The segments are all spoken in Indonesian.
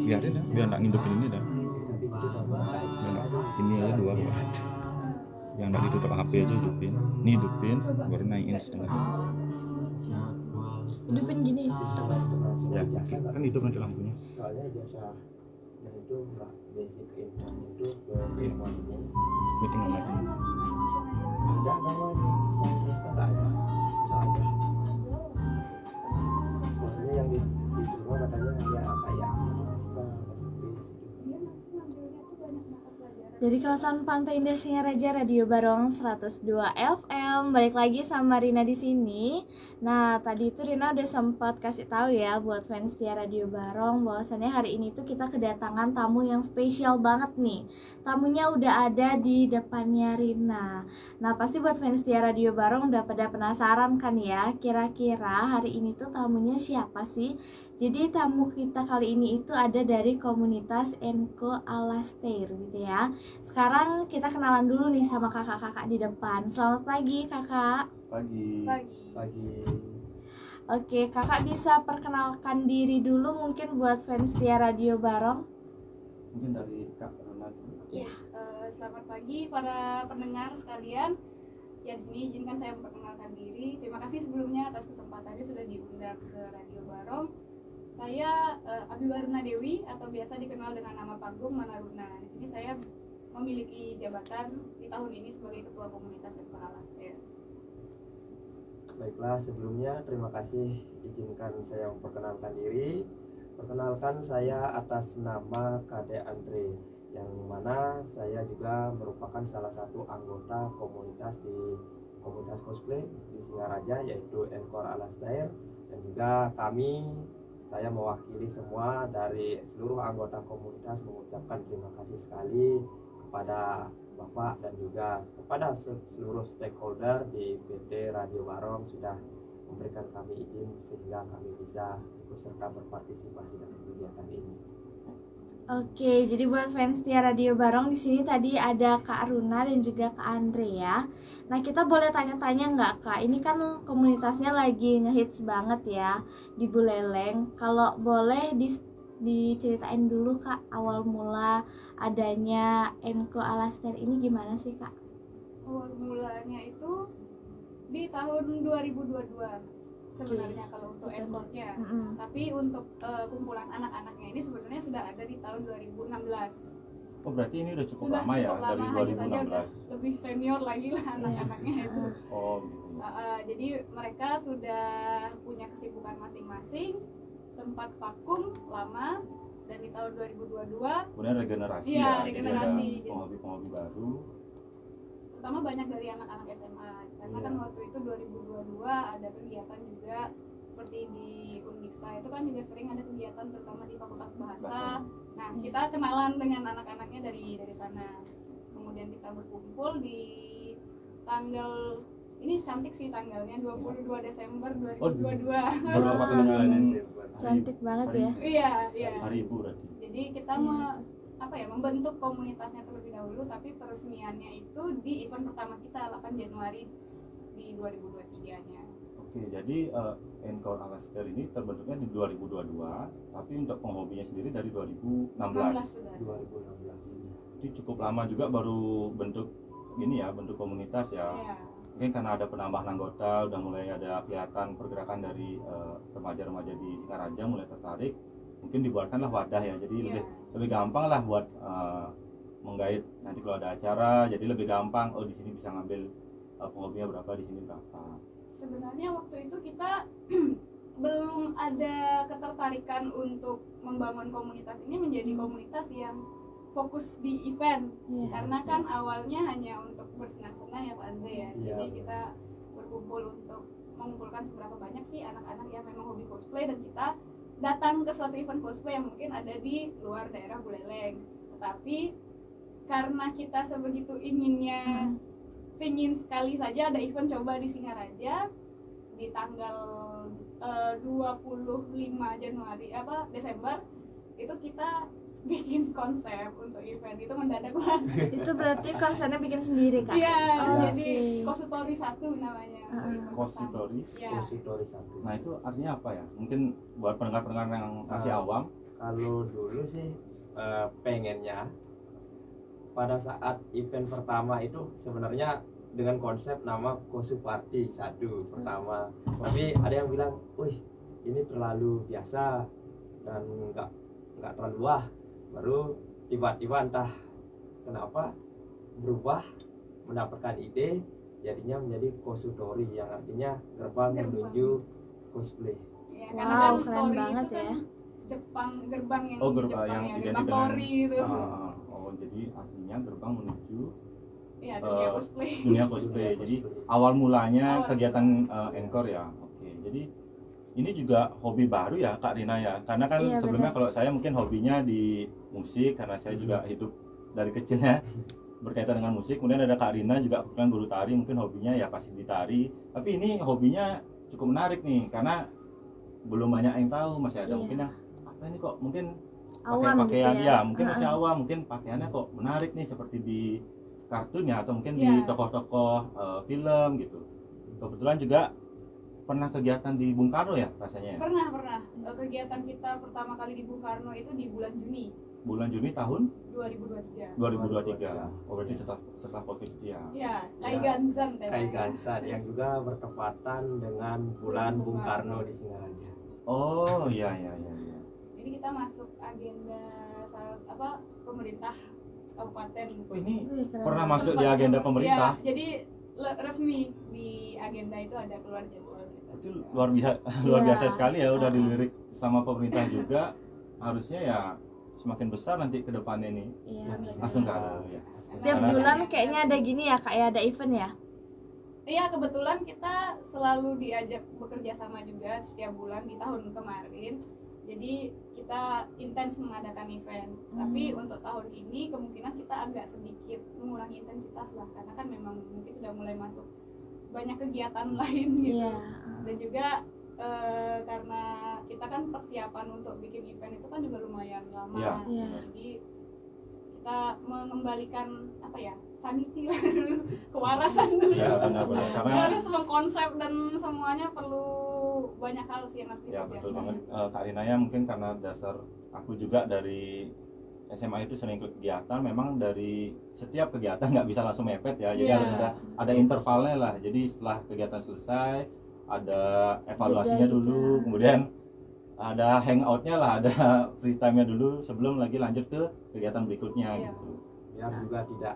Biarin ya, biar nggak ngidupin ini dah. Ini aja 2 buat. Yang nggak ditutup HP aja hidupin. Ini hidupin, baru naikin setengah. Hidupin gini. Ya, kan hidup nanti lampunya. Soalnya biasa yang itu nggak basic income itu ke ilmuwan umum. Meeting online. Tidak kawan, nggak ada, soalnya. Maksudnya yang di rumah katanya ya kayak bahasa Inggris. Dari kawasan Pantai Indah Singaraja, Radio Barong 102 FM. Balik lagi sama Rina di sini. Nah, tadi itu Rina udah sempat kasih tahu ya buat fans setia Radio Barong bahwasannya hari ini tuh kita kedatangan tamu yang spesial banget nih. Tamunya udah ada di depannya Rina. Nah, pasti buat fans setia Radio Barong udah pada penasaran kan ya, kira-kira hari ini tuh tamunya siapa sih? Jadi tamu kita kali ini itu ada dari komunitas Enko Alastair gitu ya. Sekarang kita kenalan dulu nih sama kakak-kakak di depan. Selamat pagi kakak. Pagi. Oke, kakak bisa perkenalkan diri dulu mungkin buat fans setia Radio Barong. Mungkin dari Kak Rona. Ya, selamat pagi para pendengar sekalian. Ya, di sini izinkan saya memperkenalkan diri. Terima kasih sebelumnya atas kesempatannya sudah diundang ke Radio Barong. Saya Abiba Runa Dewi atau biasa dikenal dengan nama panggung Mana Runa. Di sini saya memiliki jabatan di tahun ini sebagai ketua komunitas Enko Alastair. Baiklah, sebelumnya terima kasih izinkan saya memperkenalkan diri. Perkenalkan saya atas nama Kade Andre, yang mana saya juga merupakan salah satu anggota komunitas cosplay di Singaraja, yaitu Enko Alastair. Dan juga saya mewakili semua dari seluruh anggota komunitas mengucapkan terima kasih sekali kepada Bapak dan juga kepada seluruh stakeholder di PT Radio Barong sudah memberikan kami izin sehingga kami bisa ikut serta berpartisipasi dalam kegiatan ini. Oke, jadi buat fans setia Radio Barong di sini tadi ada Kak Runa dan juga Kak Andre ya. Nah, kita boleh tanya-tanya nggak Kak? Ini kan komunitasnya lagi ngehits banget ya di Buleleng. Kalau boleh diceritain dulu Kak awal mula adanya Enko Alastair ini gimana sih Kak? Awal mulanya itu di tahun 2022 sebenarnya kalau untuk Enko-nya. Tapi untuk kumpulan anak-anaknya ini sebenarnya sudah ada di tahun 2016. Oh, berarti ini udah cukup Sudah lama ya, cukup lama, dari hanya saja udah 2016. lebih senior lagi lah anak-anaknya itu. Oh, gitu. Jadi mereka sudah punya kesibukan masing-masing, sempat vakum lama, dan di tahun 2022 Kemudian regenerasi iya, ya, regenerasi. jadi ada penghobi-penghobi baru. Terutama banyak dari anak-anak SMA, karena kan waktu itu 2022 ada kegiatan juga seperti di Undiksa itu kan juga sering ada kegiatan terutama di Fakultas Bahasa. Nah, kita kenalan dengan anak-anaknya dari sana. Kemudian kita berkumpul di tanggal ini cantik sih tanggalnya 22 Desember 2022. Baru apa kedengarannya? Cantik banget ya. Iya. Hari Ibu berarti. Jadi kita membentuk komunitasnya terlebih dahulu, tapi peresmiannya itu di event pertama kita 8 Januari di 2023-nya. Oke, jadi Enko Alastair ini terbentuknya di 2022, tapi untuk penghobinya sendiri dari 2016. Sudah. 2016. Jadi cukup lama juga baru bentuk bentuk komunitas ya. Iya. Mungkin karena ada penambahan anggota, udah mulai ada kelihatan pergerakan dari remaja-remaja di Singaraja mulai tertarik. Mungkin dibuatkanlah wadah ya, jadi lebih gampang lah buat menggait nanti kalau ada acara, jadi lebih gampang. Oh, di sini bisa ngambil penghobinya berapa, di sini berapa. Sebenarnya waktu itu kita belum ada ketertarikan untuk membangun komunitas ini menjadi komunitas yang fokus di event, karena kan awalnya hanya untuk bersenang-senang ya Pak Andre ya. Jadi kita berkumpul untuk mengumpulkan seberapa banyak sih anak-anak yang memang hobi cosplay, dan kita datang ke suatu event cosplay yang mungkin ada di luar daerah Buleleng. Tetapi karena kita sebegitu inginnya, pingin sekali saja ada event coba di Singaraja di tanggal 25 Desember itu kita bikin konsep untuk event itu mendadak banget. Itu berarti konsernya bikin sendiri kak? Iya, Oh, jadi oke. Kositori 1 namanya. untuk event Kositori? pertama. Iya. Kositori 1. Nah itu artinya apa ya? Mungkin buat pendengar-pendengar yang masih awam. Kalau dulu sih pengennya pada saat event pertama itu sebenarnya dengan konsep nama Kosu Party 1 pertama. Tapi ada yang bilang, "Wih, ini terlalu biasa dan nggak terlalu wah." Baru tiba-tiba entah kenapa berubah, mendapatkan ide, jadinya menjadi Kosutori yang artinya gerbang menuju cosplay. Ya, Wow, karena kan keren Tori banget itu kan ya. Jepang, gerbang yang Oh, di gerbang Jepang yang ya, identik gerbang dengan- Tori itu. Oh jadi artinya gerbang menuju Iya, dunia eh, cosplay. dunia cosplay. Dunia Jadi cosplay. awal mulanya Awal kegiatan Encore ya. Oke. Jadi ini juga hobi baru ya Kak Rina ya. Karena kan Iya, sebelumnya benar. kalau saya mungkin hobinya di musik karena saya juga hidup dari kecilnya berkaitan dengan musik. Kemudian ada Kak Rina juga bukan guru tari, mungkin hobinya ya pasti di tari. Tapi ini hobinya cukup menarik nih karena belum banyak yang tahu, masih ada Iya. mungkin yang apa ini kok mungkin Awam pakai pakaian gitu ya, ya. mungkin masih Heeh. awam, mungkin pakaiannya kok menarik nih seperti di kartun ya atau mungkin di Iya. tokoh-tokoh film gitu. Kebetulan juga pernah kegiatan di Bung Karno ya rasanya ya? Pernah. Kegiatan kita pertama kali di Bung Karno itu di bulan Juni Bulan Juni tahun 2023. 2023. Oh berarti setelah Covid ya. Ya, Ya, Kaigansan temanya. Kaigansan yang juga bertepatan dengan bulan Bung Karno di Singaraja. Oh iya. Jadi kita masuk agenda pemerintah kabupaten. Oh ini Wih, keren pernah banget. masuk di agenda Ya, pemerintah. jadi resmi di agenda itu ada keluar jadwal gitu. Itu luar biasa Iya. sekali ya udah dilirik sama pemerintah juga. Harusnya ya semakin besar nanti ke depannya nih. Iya, benar. Langsung kalau ya. Setiap Karena- bulan kayaknya ada gini ya kak ya, ada event ya? Iya, kebetulan kita selalu diajak bekerja sama juga setiap bulan di tahun kemarin. Jadi kita intens mengadakan event. Tapi untuk tahun ini kemungkinan kita agak sedikit mengurangi intensitas lah, karena kan memang mungkin sudah mulai masuk banyak kegiatan lain gitu. Iya. Dan juga karena kita kan persiapan untuk bikin event itu kan juga lumayan lama. Iya. Iya. Jadi kita mengembalikan sanity lah dulu, kewarasan dulu. Iya benar-benar karena Harus mengkonsep dan semuanya perlu banyak hal sih yang harus ya betul dipersiapkan. banget. Kak Rinaya mungkin karena dasar aku juga dari SMA itu sering ikut kegiatan, memang dari setiap kegiatan nggak bisa langsung mepet ya, jadi Iya. harus ada intervalnya lah. Jadi setelah kegiatan selesai ada evaluasinya Jeda gitu. dulu, kemudian ada hangoutnya lah, ada free time-nya dulu sebelum lagi lanjut ke kegiatan berikutnya Iya. gitu. Biar juga tidak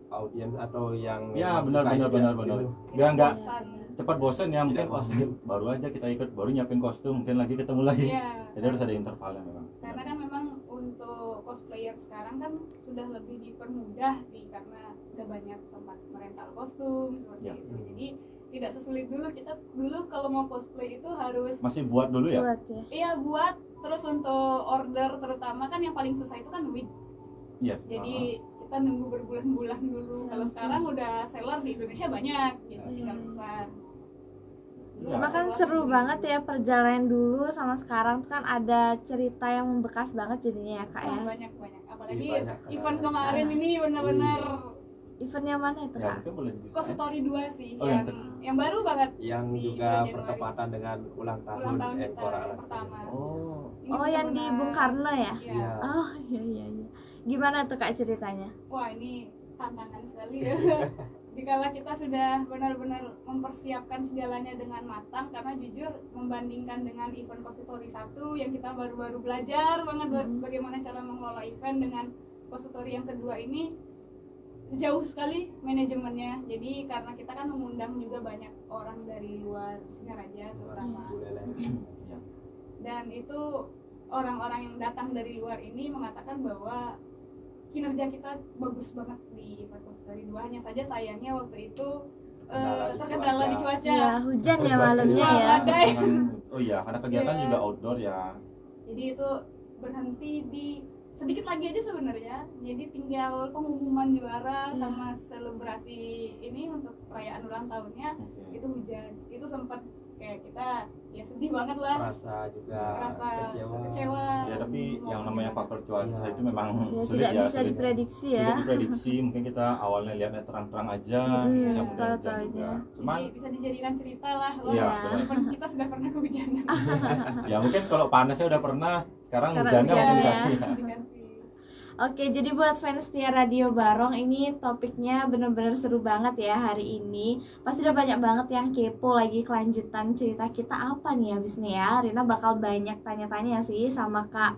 audiens atau yang Ya memang benar suka benar juga benar gitu. benar. Tidak Biar nggak bosan. cepat bosen ya, mungkin Tidak bosan. mungkin baru aja kita ikut, baru nyiapin kostum, mungkin lagi ketemu lagi. Iya. Jadi harus ada intervalnya memang. Karena kan memang untuk cosplayer sekarang kan sudah lebih dipermudah sih, karena udah banyak tempat merental kostum seperti Ya. itu. Jadi tidak sesulit dulu. Kita dulu kalau mau cosplay itu harus Masih buat dulu ya? Buat ya. buat, terus untuk order terutama kan yang paling susah itu kan wig. Yes. Jadi kita nunggu berbulan-bulan dulu. Kalau sekarang udah seller di Indonesia banyak gitu, tinggal pesan. Dulu Cuma kan seller seru di- banget ya perjalanan dulu sama sekarang tuh kan ada cerita yang membekas banget jadinya ya kak ya. banyak. Apalagi Iya, banyak event kenangan. kemarin ini benar-benar Event yang mana itu Ya kak? mungkin boleh diceritain. Kositori 2 sih, Oh, yang yang baru banget. Yang Di juga bulan Januari. bertepatan dengan ulang tahun Ulang tahun kita Encore yang Alas. pertama. Oh. Ini Oh yang di benar-benar- Bung Karno ya? Iya. Iya. Oh iya. Gimana tuh kak ceritanya? Wah, ini tantangan sekali ya. Dikala kita sudah benar-benar mempersiapkan segalanya dengan matang, karena jujur membandingkan dengan event Kositori 1 yang kita baru-baru belajar banget bagaimana cara mengelola event, dengan Kositori yang kedua ini jauh sekali manajemennya. Jadi karena kita kan mengundang juga banyak orang dari luar Singaraja terutama, Ya. dan itu orang-orang yang datang dari luar ini mengatakan bahwa kinerja kita bagus banget di event Kositori 2. Hanya saja sayangnya waktu itu terkendala di cuaca. Iya hujan ya Oh, malamnya Wah, ya. badai. Oh iya, karena kegiatan Iya. juga outdoor ya. Jadi itu berhenti di sedikit lagi aja sebenarnya. Jadi tinggal pengumuman juara sama selebrasi ini untuk perayaan ulang tahunnya, Oke. itu hujan. Itu sempat kayak kita ya sedih banget lah. Merasa juga Merasa kecewa. kecewa. Ya ada tapi yang namanya faktor cuaca itu memang Ya, sulit tidak ya, bisa sulit. diprediksi Sulit ya. diprediksi. Mungkin kita awalnya lihatnya terang-terang aja, bisa kemudian hujan tahu-tahu juga. aja. Cuman Jadi bisa dijadikan cerita lah. Iya, Wah, benar. kita sudah pernah kehujanan. ya mungkin kalau panasnya udah pernah, sekarang Sekarang hujannya hujan mungkin ya. dikasih. Dikasih. Oke, jadi buat fans setia Radio Barong, ini topiknya bener-bener seru banget ya hari ini. Pasti udah banyak banget yang kepo lagi kelanjutan cerita kita apa nih habis nih ya. Rina bakal banyak tanya-tanya sih sama Kak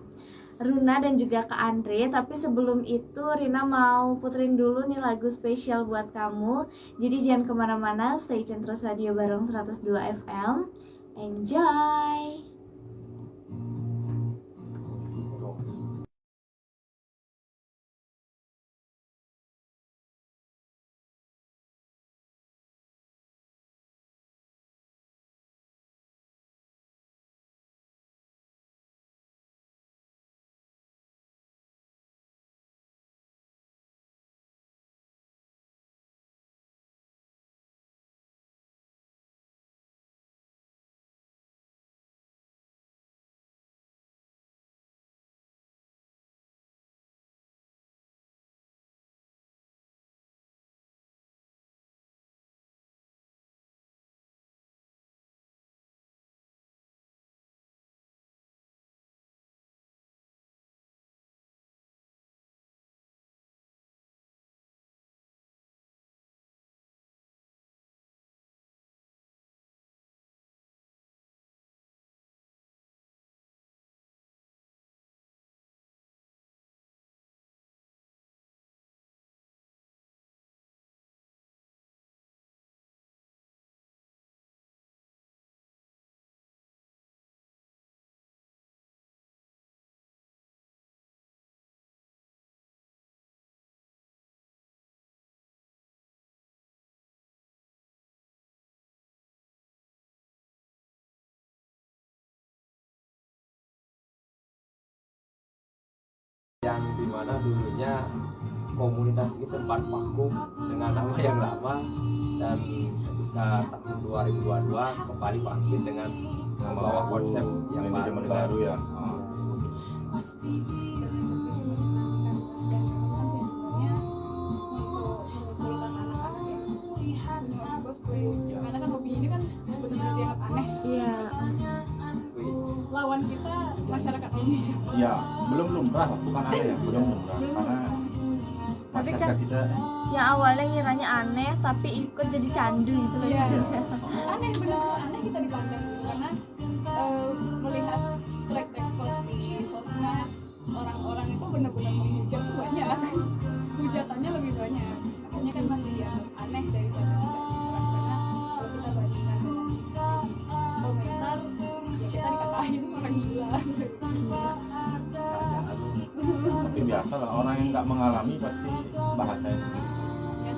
Runa dan juga Kak Andre. Tapi sebelum itu Rina mau puterin dulu nih lagu spesial buat kamu. Jadi jangan kemana-mana, stay tune terus Radio Barong 102 FM. Enjoy! Yang dimana dulunya komunitas ini sempat vakum dengan nama yang lama, dan ketika tahun 2022 kembali bangkit dengan membawa konsep yang manajemen baru ya. Karena kan hobi ini kan benar-benar dianggap aneh. Iya. Lawan kita masyarakat Indonesia. Ya, belum lumrah, bukan aneh ya, belum lumrah. Karena Tapi masyarakat kan kita yang awalnya ngiranya aneh tapi ikut jadi candu gitu loh. Iya. Aneh, benar-benar aneh kita dipandang dulu karena melihat track record di sosmed orang-orang itu benar-benar menghujat tuh banyak. Hujatannya lebih banyak. Makanya kan masih dianggap aneh daripada tidak lumrah. Karena kalau kita bandingkan dengan isi komentar, ya kita dikatain orang gila. tapi biasa lah, orang yang nggak mengalami pasti bahasanya sendiri. Ya,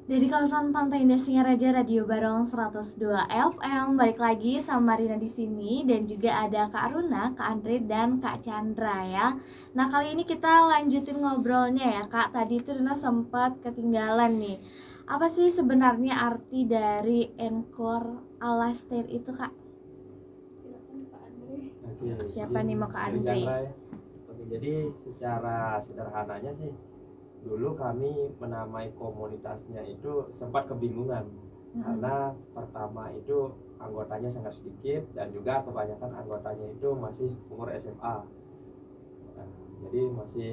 Dari kawasan Pantai Indah Singaraja, Radio Barong 102 FM. Balik lagi sama Rina di sini dan juga ada Kak Aruna, Kak Andre dan Kak Chandra ya. Nah, kali ini kita lanjutin ngobrolnya ya, Kak. Tadi tuh Rina sempat ketinggalan nih. Apa sih sebenarnya arti dari Encore Alastair itu, Kak? Silakan Pak Andre. Oke, Siapa izin nih mau ke dari Andre? Chandra ya. Oke, jadi secara sederhananya sih, dulu kami menamai komunitasnya itu sempat kebingungan karena pertama itu anggotanya sangat sedikit dan juga kebanyakan anggotanya itu masih umur SMA. Nah, jadi masih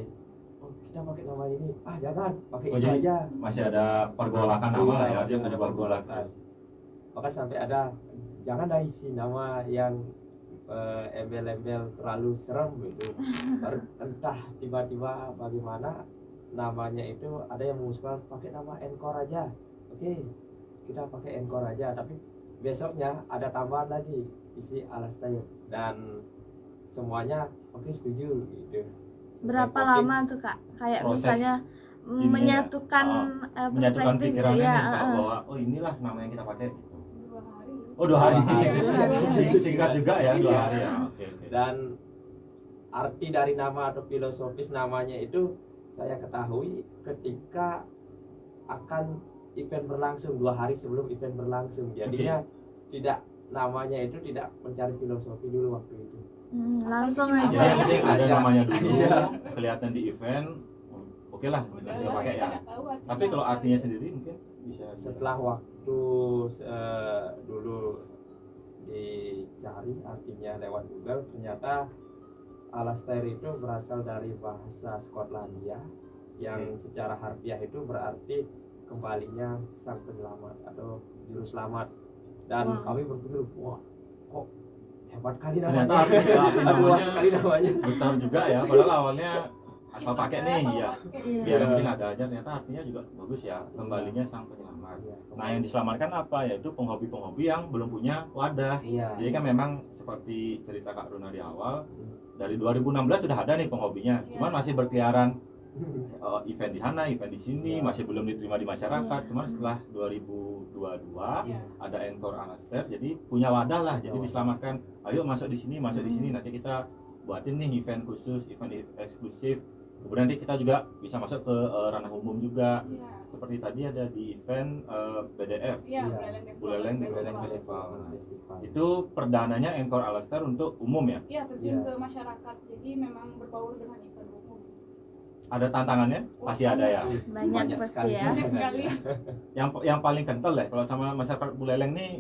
kita pakai nama ini, jangan pakai ini jadi aja. masih ada pergolakan nama lah ya, Masih dia ada pergolakan. Bahkan sampai ada jangan dah isi nama yang embel-embel terlalu serem gitu. Entah tiba-tiba bagaimana namanya itu ada yang mengusulkan pakai nama Encore aja. Oke, kita pakai Encore aja, tapi besoknya ada tambahan lagi isi Alastair dan semuanya oke setuju gitu. Sesuai Berapa COVID. lama tuh, Kak? Kayak Proses misalnya ini menyatukan menyatukan perspektif pikirannya ya, nih bahwa oh inilah nama yang kita pakai gitu. 2 hari. Oh 2 hari. Dua hari. Singkat juga ya 2 Iya. hari ya. Oke. Dan arti dari nama atau filosofis namanya itu saya ketahui ketika akan event berlangsung 2 hari sebelum event berlangsung. Jadinya tidak namanya itu tidak mencari filosofi dulu waktu itu. Langsung Asal Jadi aja. yang penting ada Aja. namanya dulu, Iya. kelihatan di event, oke lah kita Udah, pakai kita ya. nggak tahu artinya Tapi kalau apa. artinya sendiri mungkin bisa Setelah waktu dulu dicari artinya lewat Google, ternyata Alastair itu berasal dari bahasa Skotlandia yang secara harfiah itu berarti kembalinya sang penyelamat atau juru selamat. Dan Wow. kami berpikir, wah kok hebat kali Ternyata namanya. arti Luas namanya kali namanya. besar juga ya. Padahal awalnya asal pakai nih Asal ya. pakai. Iya. Biar yang penting ada aja, ternyata artinya juga bagus ya. Kembalinya sang penyelamat. Iya, Nah yang diselamatkan apa? Yaitu penghobi-penghobi yang belum punya wadah. Iya. Jadi kan memang seperti cerita Kak Runa di awal, dari 2016 sudah ada nih penghobinya, Iya. cuman masih berkeliaran event di sana, event di sini, Iya. masih belum diterima di masyarakat. Iya. Cuman setelah 2022 Iya. ada Encore Alastair, jadi punya wadah lah, jadi Wadah. diselamatkan. Ayo masuk di sini, masuk di sini. Nanti kita buatin nih event khusus, event eksklusif. Kemudian nanti kita juga bisa masuk ke ranah umum juga. Iya. Seperti tadi ada di event BDF. Iya, Iya. Buleleng Festival. Festival. Festival. Itu perdananya Encore Alastair untuk umum ya. Iya, terjun Iya. ke masyarakat. Jadi memang berbaur dengan event umum. Ada tantangannya? Pasti ada ya. Banyak pasti sekali. ya. Banyak sekali. Yang paling kental ya kalau sama masyarakat Buleleng nih.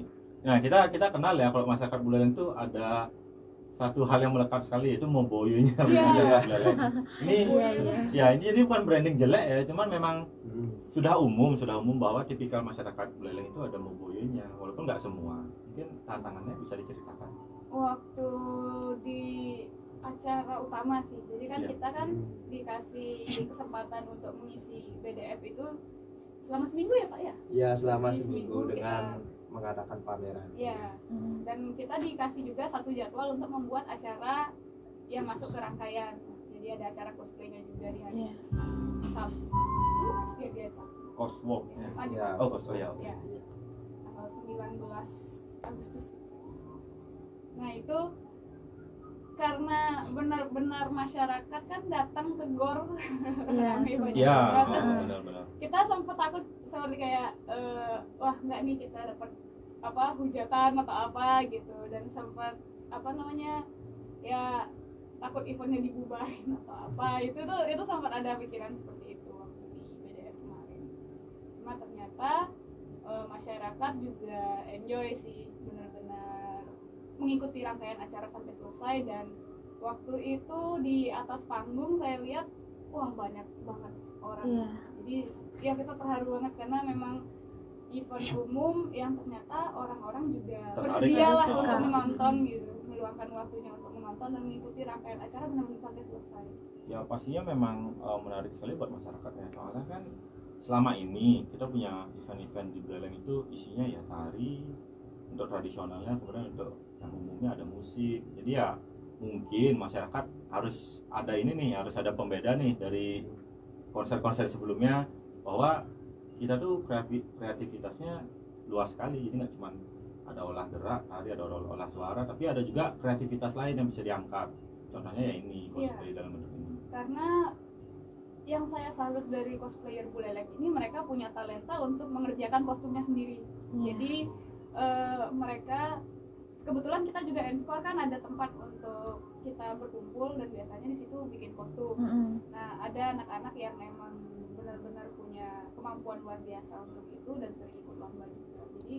Nah, kita kenal ya kalau masyarakat Buleleng itu ada satu hal yang melekat sekali, yaitu Moboyonya. Iya. Buleleng. Ini Iya, iya. ya ini jadi bukan branding jelek ya, cuman memang Hmm. sudah umum bahwa tipikal masyarakat Buleleng itu ada Moboyonya, walaupun nggak semua. Mungkin tantangannya bisa diceritakan. Waktu di acara utama sih. Jadi kan Iya. kita kan dikasih kesempatan untuk mengisi BDF itu selama seminggu ya Pak ya? Ya selama Jadi seminggu seminggu dengan kita- mengadakan pameran. Iya. Dan kita dikasih juga satu jadwal untuk membuat acara yang masuk ke rangkaian. Jadi ada acara cosplaynya juga di hari Iya. Sabtu. Dia Sabtu. Coswalk. Ya. Aduh. Ya. Oh, cosplay ya. Oke. Ya. Tanggal 19 Agustus. Nah itu karena benar-benar masyarakat kan datang ke GOR. Iya, Rame semua. banyak Iya, banget. benar-benar. Kita sempat takut seperti kayak wah nggak nih kita dapat apa hujatan atau apa gitu, dan sempat apa namanya ya takut eventnya dibubarin atau apa. Itu sempat ada pikiran seperti itu waktu di BDF kemarin. Cuma ternyata masyarakat juga enjoy sih, benar-benar mengikuti rangkaian acara sampai selesai. Dan waktu itu di atas panggung saya lihat wah banyak banget orang. Iya. Jadi ya kita terharu banget karena memang event umum yang ternyata orang-orang juga Tertarik bersedia lah ya. untuk Suka. menonton gitu, meluangkan waktunya untuk menonton dan mengikuti rangkaian acara benar-benar sampai selesai. Ya pastinya memang menarik sekali buat masyarakat ya, soalnya kan selama ini kita punya event-event di Buleleng itu isinya ya tari untuk tradisionalnya, kemudian untuk yang umumnya ada musik. Jadi ya mungkin masyarakat harus ada ini nih, harus ada pembeda nih dari konser-konser sebelumnya, bahwa kita tuh kreativitasnya luas sekali, jadi nggak cuma ada olah gerak tari, ada olah suara, tapi ada juga kreativitas lain yang bisa diangkat. Contohnya ya ini cosplay dalam bentuk ini. Karena yang saya salut dari cosplayer Buleleng ini, mereka punya talenta untuk mengerjakan kostumnya sendiri. Jadi mereka, kebetulan kita juga Encore kan ada tempat untuk kita berkumpul dan biasanya di situ bikin kostum. Nah, ada anak-anak yang memang benar-benar punya kemampuan luar biasa untuk itu dan sering ikut lomba juga. Jadi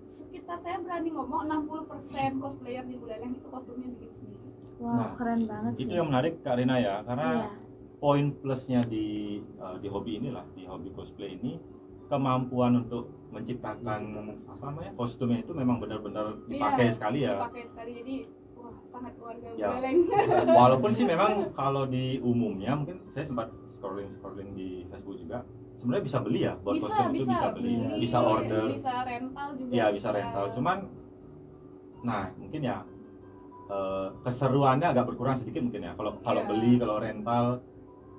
sekitar, saya berani ngomong 60% cosplayer di Buleleng itu kostumnya bikin sendiri. Wow, keren banget sih. Itu yang menarik Kak Rina ya, karena Iya. poin plusnya di hobi inilah, di hobi cosplay ini, kemampuan untuk menciptakan apa namanya kostumnya itu memang benar-benar dipakai sekali ya. Dipakai sekali, jadi wah sangat keluarga Ya. Buleleng. Walaupun sih memang kalau di umumnya mungkin saya sempat scrolling di Facebook juga, sebenarnya bisa beli ya buat kostum itu bisa beli, beli, bisa order, bisa rental juga. ya bisa rental. Cuman, nah mungkin ya keseruannya agak berkurang sedikit mungkin ya. Kalau Iya. beli, kalau rental,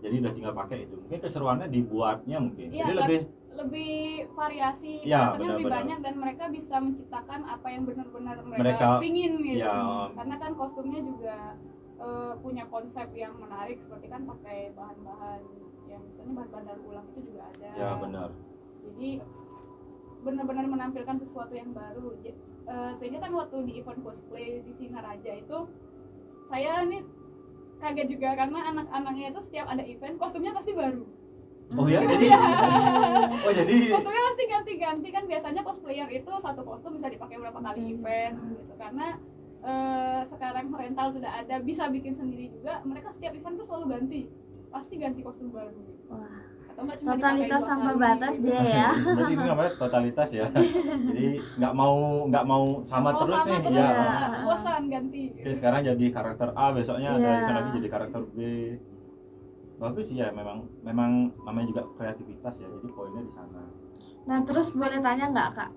jadi udah tinggal pakai itu. Mungkin keseruannya dibuatnya mungkin. Iya, Jadi lebih variasi, Ya, karakternya lebih benar-benar. banyak dan mereka bisa menciptakan apa yang benar-benar mereka Mereka- pingin gitu. ya. Karena kan kostumnya juga punya konsep yang menarik, seperti kan pakai bahan-bahan yang misalnya bahan-bahan daur ulang itu juga ada. Ya benar. Jadi benar-benar menampilkan sesuatu yang baru. Sehingga kan waktu di event cosplay di Singaraja itu, saya nih kaget juga karena anak-anaknya itu setiap ada event kostumnya pasti baru. Oh ya, jadi Kostumnya pasti ganti-ganti, kan biasanya cosplayer itu satu kostum bisa dipakai berapa kali event gitu. Karena sekarang rental sudah ada, bisa bikin sendiri juga, mereka setiap event tuh selalu pasti ganti kostum baru gitu. Wah, Atau enggak cuma totalitas dipakai 2 tanpa kali batas gitu. dia ya. berarti ini namanya totalitas ya. Jadi nggak mau sama Mau terus sama nih. terus, Ya. nggak bosan ganti. Oke, sekarang jadi karakter A, besoknya ada Iya. event lagi jadi karakter B. Bagus sih ya, memang namanya juga kreativitas ya. Jadi poinnya di sana. Nah, terus boleh tanya nggak Kak,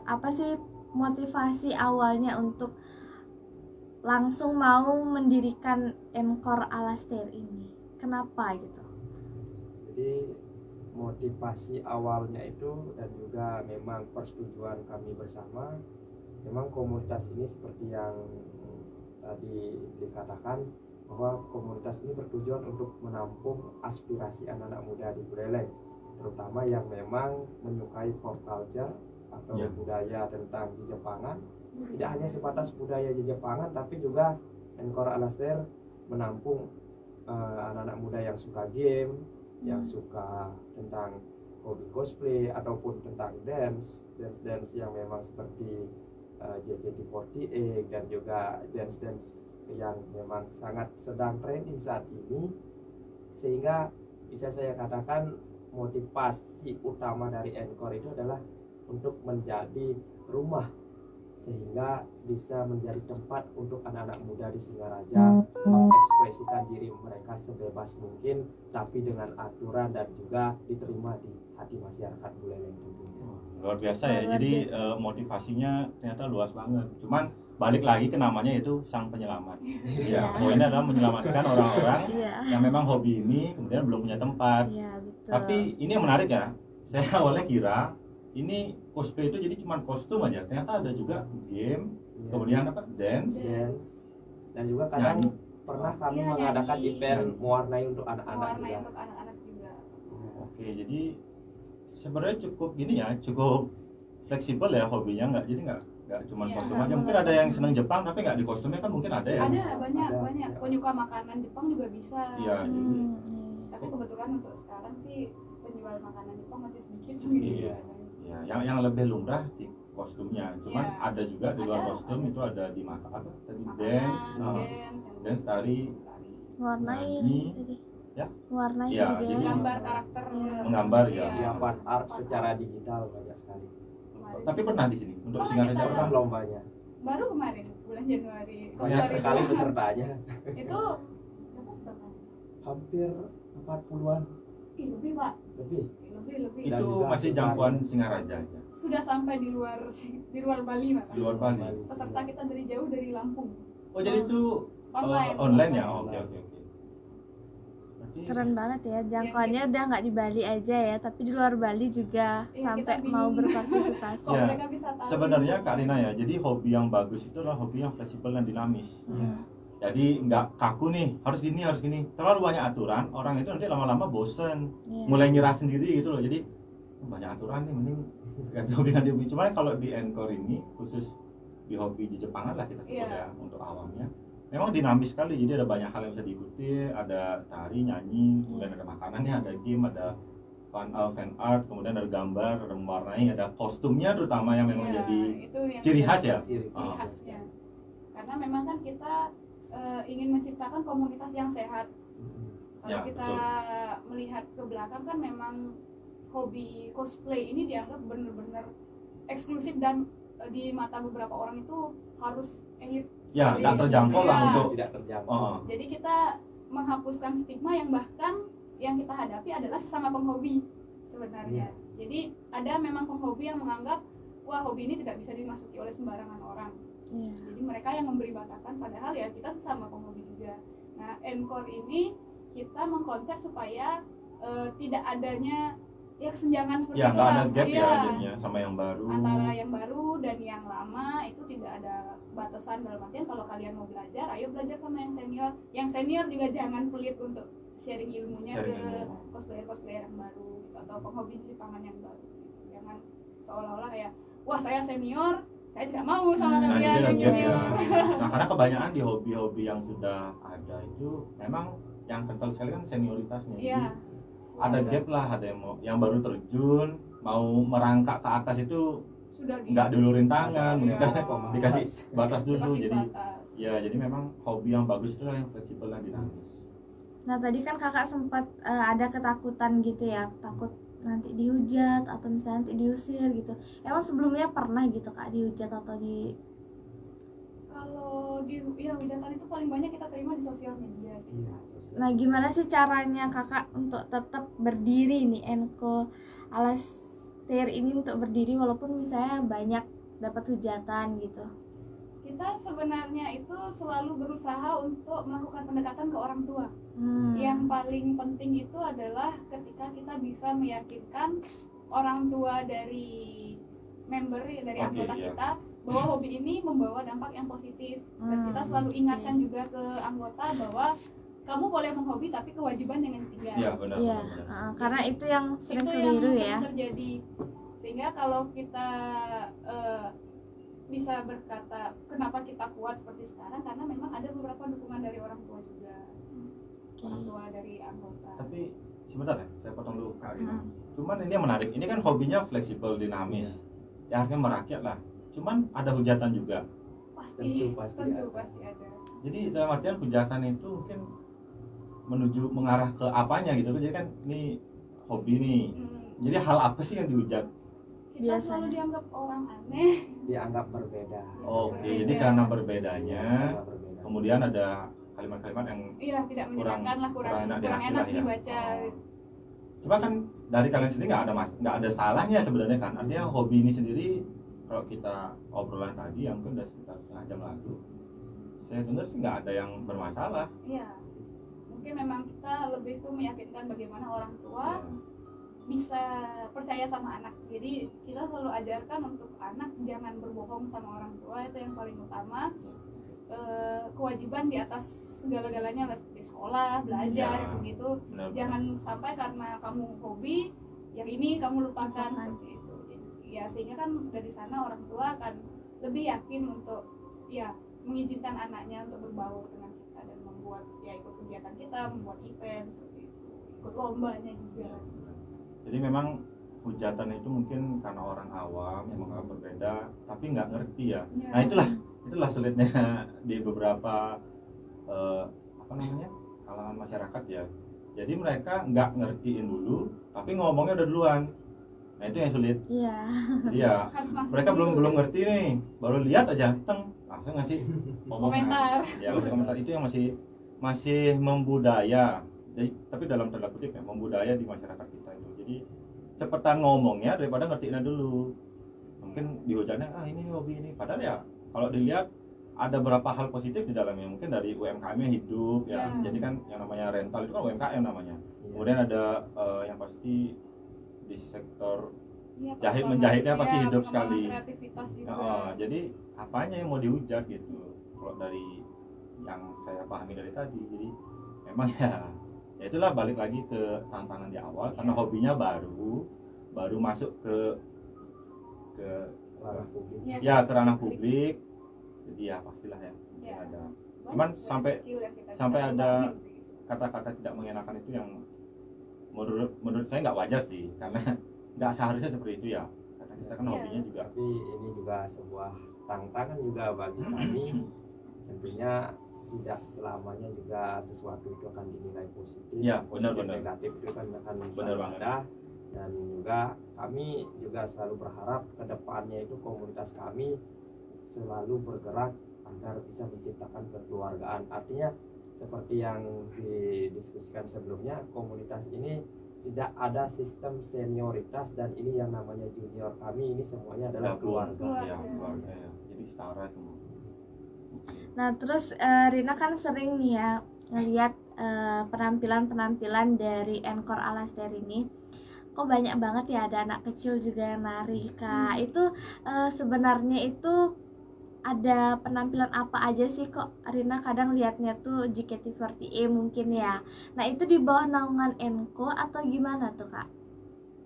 apa sih motivasi awalnya untuk langsung mau mendirikan Encore Alastair ini? Kenapa gitu? Jadi motivasi awalnya itu dan juga memang persetujuan kami bersama, memang komunitas ini seperti yang tadi dikatakan, bahwa komunitas ini bertujuan untuk menampung aspirasi anak-anak muda di Buleleng, terutama yang memang menyukai pop culture atau Ya. budaya tentang Jepangan. Tidak hanya sebatas budaya Jepangan, tapi juga Encore Alastair menampung anak-anak muda yang suka game, yang suka tentang hobi cosplay ataupun tentang dance yang memang seperti JKT48 dan juga dance yang memang sangat sedang trending saat ini, sehingga bisa saya katakan motivasi utama dari Encore itu adalah untuk menjadi rumah, sehingga bisa menjadi tempat untuk anak-anak muda di Singaraja mengekspresikan diri mereka sebebas mungkin, tapi dengan aturan dan juga diterima di hati masyarakat Buleleng tentunya. Luar biasa ya. Luar Jadi biasa. motivasinya ternyata luas banget. Cuman balik lagi ke namanya, itu sang penyelamat. Iya. Ya, poinnya adalah menyelamatkan orang-orang Iya. yang memang hobi ini kemudian belum punya tempat. Iya, betul. Tapi ini yang menarik ya. Saya awalnya kira ini cosplay itu jadi cuma kostum aja. Ternyata ada juga game, Ya, kemudian apa? Dance. dance, dan juga kadang Nyanyi. pernah kami Iya, mengadakan nyanyi. event mewarnai untuk anak-anak Mewarnai juga. untuk anak-anak juga. Oke, jadi sebenarnya cukup gini ya, cukup fleksibel ya hobinya, nggak cuma Iya. kostum aja. Mungkin ada yang seneng Jepang tapi nggak di kostumnya kan, mungkin ada ya. Ada banyak Ada. banyak penyuka makanan Jepang juga bisa. Iya, jadi Tapi kebetulan untuk sekarang sih penjual makanan Jepang masih sedikit. Iya. ya yang lebih lumrah di kostumnya. Cuman Iya. ada juga di luar Ada. kostum itu ada di mata apa tadi, Makanan, dance, dance, tari, warnai nyanyi. tadi. Ya. Warnai Iya, juga. jadi gambar karakter. Iya. Menggambar, ya. Ya, fan art secara digital banyak sekali. Kemarin. Tapi pernah di sini untuk Pernah Singaraja kita- Pernah pernah. lombanya, Baru kemarin bulan Januari. banyak sekali 2000. pesertanya, Itu berapa peserta? hampir 40-an Ih, lebih Pak. lebih. Lebih. Dan Itu juga masih suka- jangkauan Singaraja aja. Sudah sampai di luar Bali Pak. Di luar Bali. Peserta kita dari jauh, dari Lampung. Oh, jadi itu Online. online ya? Oke. Berarti Keren banget ya, jangkauannya udah nggak di Bali aja ya, tapi di luar Bali juga Iya, sampai kita mau bingung. berpartisipasi. Kok Ya, mereka bisa tahu? sebenarnya Kak Rina ya, jadi hobi yang bagus itu adalah hobi yang fleksibel dan dinamis. Jadi nggak kaku nih, harus gini. Terlalu banyak aturan, orang itu nanti lama-lama bosen, Iya. mulai nyerah sendiri gitu loh. Jadi banyak aturan nih, mending ganti hobi. Cuman kalau di Encore ini khusus di hobi di Jepangan lah kita sebut Iya. ya untuk awamnya. Memang dinamis sekali, jadi ada banyak hal yang bisa diikuti, ada tari, nyanyi, kemudian ada makanannya, ada game, ada fan art, kemudian ada gambar, ada mewarnai, ada kostumnya terutama yang memang Iya, jadi itu yang ciri khas ya. Ciri ciri khasnya. Karena memang kan kita ingin menciptakan komunitas yang sehat. Kalau Ya, kita melihat ke belakang kan memang hobi cosplay ini dianggap benar-benar eksklusif dan di mata beberapa orang itu harus elit. Ya, sekali. nggak terjangkau lah Iya. untuk tidak terjangkau. oh, Jadi kita menghapuskan stigma yang bahkan yang kita hadapi adalah sesama penghobi sebenarnya. Jadi ada memang penghobi yang menganggap wah hobi ini tidak bisa dimasuki oleh sembarangan orang. Iya. Jadi mereka yang memberi batasan, padahal ya kita sesama penghobi juga. Nah, Encore ini kita mengkonsep supaya tidak adanya ya kesenjangan seperti ya itu nggak lah. ada gap ya Iya. jadinya sama yang baru. Antara yang baru dan yang lama itu tidak ada batasan, dalam artian kalau kalian mau belajar, ayo belajar sama yang senior. Yang senior juga jangan pelit untuk sharing ilmunya Sharing ke ilmu. cosplayer yang baru gitu, atau penghobi Jepangan yang baru. Jangan seolah-olah kayak wah saya senior, saya tidak mau sama Nah, kalian jadi ada gitu. gap ya. Nah, karena kebanyakan di hobi-hobi yang sudah ada itu memang yang kental sekali kan senioritasnya. Iya. Jadi ada gap lah, ada yang baru terjun mau merangkak ke atas itu Sudah nggak diulurin tangan, Iya. kan dikasih batas dulu. dikasih Jadi batas. ya jadi memang hobi yang bagus itu yang fleksibel dan dinamis. Nah tadi kan kakak sempat ada ketakutan gitu ya, takut nanti dihujat atau misalnya nanti diusir gitu. Emang sebelumnya pernah gitu kak dihujat atau di Kalau di ya hujatan itu paling banyak kita terima di sosial media sih. Iya, sosial. Nah gimana sih caranya kakak untuk tetap berdiri nih Enko Alastair ini untuk berdiri walaupun misalnya banyak dapat hujatan gitu? Kita sebenarnya itu selalu berusaha untuk melakukan pendekatan ke orang tua. Yang paling penting itu adalah ketika kita bisa meyakinkan orang tua dari member dari Oke, anggota iya. kita bahwa hobi ini membawa dampak yang positif. Dan kita selalu ingatkan juga ke anggota bahwa kamu boleh menghobi tapi kewajiban jangan ditinggal. Iya benar. Iya, benar. karena itu yang sering Itu yang keliru ya. sering terjadi. Sehingga kalau kita bisa berkata kenapa kita kuat seperti sekarang, karena memang ada beberapa dukungan dari orang tua juga, orang tua dari anggota. Tapi sebentar ya, saya potong dulu Kak Rina. Cuman ini yang menarik, ini kan hobinya fleksibel, dinamis. Ya artinya merakyat lah. Cuman ada hujatan juga. Pasti Tentu pasti ada. Jadi dalam artian hujatan itu mungkin mengarah ke apanya gitu. Jadi kan ini hobi nih. Jadi hal apa sih yang dihujat? Kita Biasanya. selalu dianggap orang aneh. Dianggap berbeda. Oke, Berbeda. jadi karena berbedanya, Dianggap berbeda. kemudian ada kalimat-kalimat yang Iya, tidak kurang menyenangkan lah, kurang di enak hati lah ya. dibaca. Oh. Cuma kan dari kalian sendiri nggak ada salahnya sebenarnya kan. Artinya hobi ini sendiri kalau kita obrolan tadi yang mungkin udah sekitar setengah jam lalu, saya dengar sih nggak ada yang bermasalah. Iya. Mungkin memang kita lebih tuh meyakinkan bagaimana orang tua Ya. bisa percaya sama anak. Jadi kita selalu ajarkan untuk anak jangan berbohong sama orang tua, itu yang paling utama. Kewajiban di atas segala-galanya lah, seperti sekolah, belajar, Ya. begitu. Benar-benar. Jangan sampai karena kamu hobi yang ini kamu lupakan seperti itu. Ya sehingga kan dari sana orang tua akan lebih yakin untuk ya mengizinkan anaknya untuk berbaur dengan kita dan membuat ya ikut kegiatan kita, membuat event seperti itu, ikut lombanya juga. Jadi memang hujatan itu mungkin karena orang awam yang menganggap berbeda tapi nggak ngerti ya. Ya. Nah itulah sulitnya di beberapa apa namanya kalangan masyarakat ya. Jadi mereka nggak ngertiin dulu tapi ngomongnya udah duluan. Nah itu yang sulit. Iya. Iya. Harus masuk Mereka dulu. belum ngerti nih, baru lihat aja, langsung ngasih Komentar. Ya ngasih komentar itu yang masih membudaya. Jadi, tapi dalam tanda kutip ya membudaya di masyarakat kita itu. Jadi cepetan ngomongnya daripada ngertiinnya dulu. Mungkin dihujatnya ini hobi ini. Padahal ya kalau dilihat ada beberapa hal positif di dalamnya, mungkin dari UMKM-nya hidup ya. Ya. Jadi kan yang namanya rental itu kan UMKM namanya. Iya. Kemudian ada yang pasti di sektor Iya, jahit perkembangan- menjahitnya pasti iya, hidup perkembangan sekali. kreativitas juga. Jadi apanya yang mau dihujat gitu kalau dari yang saya pahami dari tadi. Jadi memang ya itulah balik lagi ke tantangan di awal karena hobinya baru masuk ke Ranah publik. Iya, ya ke ranah publik. Jadi ya pastilah ya mungkin Ya. ada Banyak- Cuman banyak sampai- skill yang kita bisa sampai ada kembangin sih. kata-kata tidak mengenakan itu yang menurut saya nggak wajar sih, karena nggak seharusnya seperti itu ya, karena kita kan Iya. hobinya juga Tapi ini juga sebuah tantangan juga bagi kami. Tentunya tidak selamanya juga sesuatu itu akan dinilai positif. Ya, Positif benar-benar. negatif itu kan akan Benar selalu banget. ada. Dan juga kami juga selalu berharap ke depannya itu komunitas kami selalu bergerak agar bisa menciptakan kekeluargaan. Artinya seperti yang didiskusikan sebelumnya, komunitas ini tidak ada sistem senioritas dan ini yang namanya junior. Kami ini semuanya adalah keluarga. ya keluarga ya, jadi setara semua. Nah, terus Rina kan sering nih ya ngelihat penampilan-penampilan dari Encore Alaster ini. Kok banyak banget ya, ada anak kecil juga yang nari, Kak. Itu sebenarnya itu ada penampilan apa aja sih? Kok Rina kadang lihatnya tuh JKT48 mungkin ya. Nah, itu di bawah naungan Enko atau gimana tuh, Kak?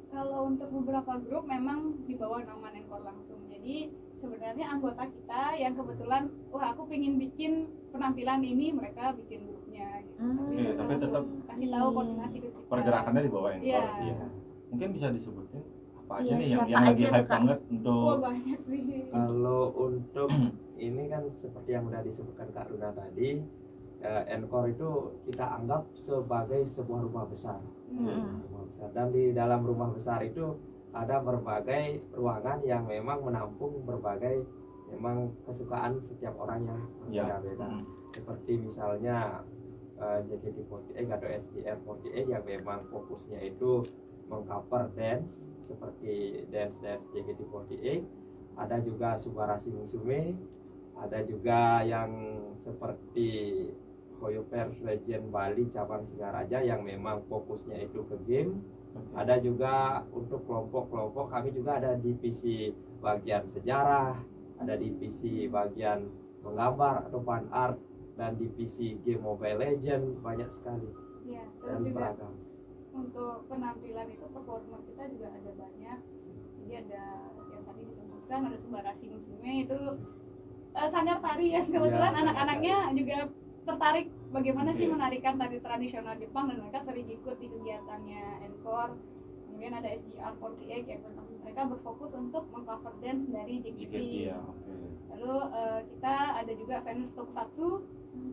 Kalau untuk beberapa grup memang di bawah naungan Encore langsung. Jadi sebenarnya anggota kita yang kebetulan, wah aku pengen bikin penampilan ini, mereka bikin grupnya gitu. Iya, tapi langsung tetap kasih tahu koordinasi ke kita. pergerakannya di bawah Encore. Iya. Iya. Mungkin bisa disebutin apa aja Iya, nih siapa yang lagi aja tuh, hype Kak? banget Wah untuk banyak sih. Kalau untuk ini kan seperti yang udah disebutkan Kak Luna tadi, Encore itu kita anggap sebagai sebuah rumah besar. Rumah besar. Dan di dalam rumah besar itu ada berbagai ruangan yang memang menampung berbagai memang kesukaan setiap orang yang ya. berbeda-beda. Seperti misalnya JKT48 atau SGR48 yang memang fokusnya itu mengcover dance seperti dance JKT48. Ada juga Subarashi Musume, ada juga yang seperti Hoyoverse Legend Bali cabang Singaraja yang memang fokusnya itu ke game. Ada juga untuk kelompok-kelompok, kami juga ada divisi bagian sejarah, ada divisi bagian menggambar atau fan art, dan divisi game Mobile Legend, banyak sekali Iya, terus dan juga beragam. untuk penampilan itu performer kita juga ada banyak. Jadi ada yang tadi disebutkan, ada Subarashi Musume itu sanyar tari yang kebetulan Iya, anak-anaknya juga tertarik bagaimana sih Oke. menarikan tari tradisional Jepang, dan mereka sering ikut di kegiatannya Encore. Kemudian ada SGR48 yang mereka berfokus untuk mengcover dance dari JKT. JKT ya. Oke. Lalu kita ada juga fans Tokusatsu.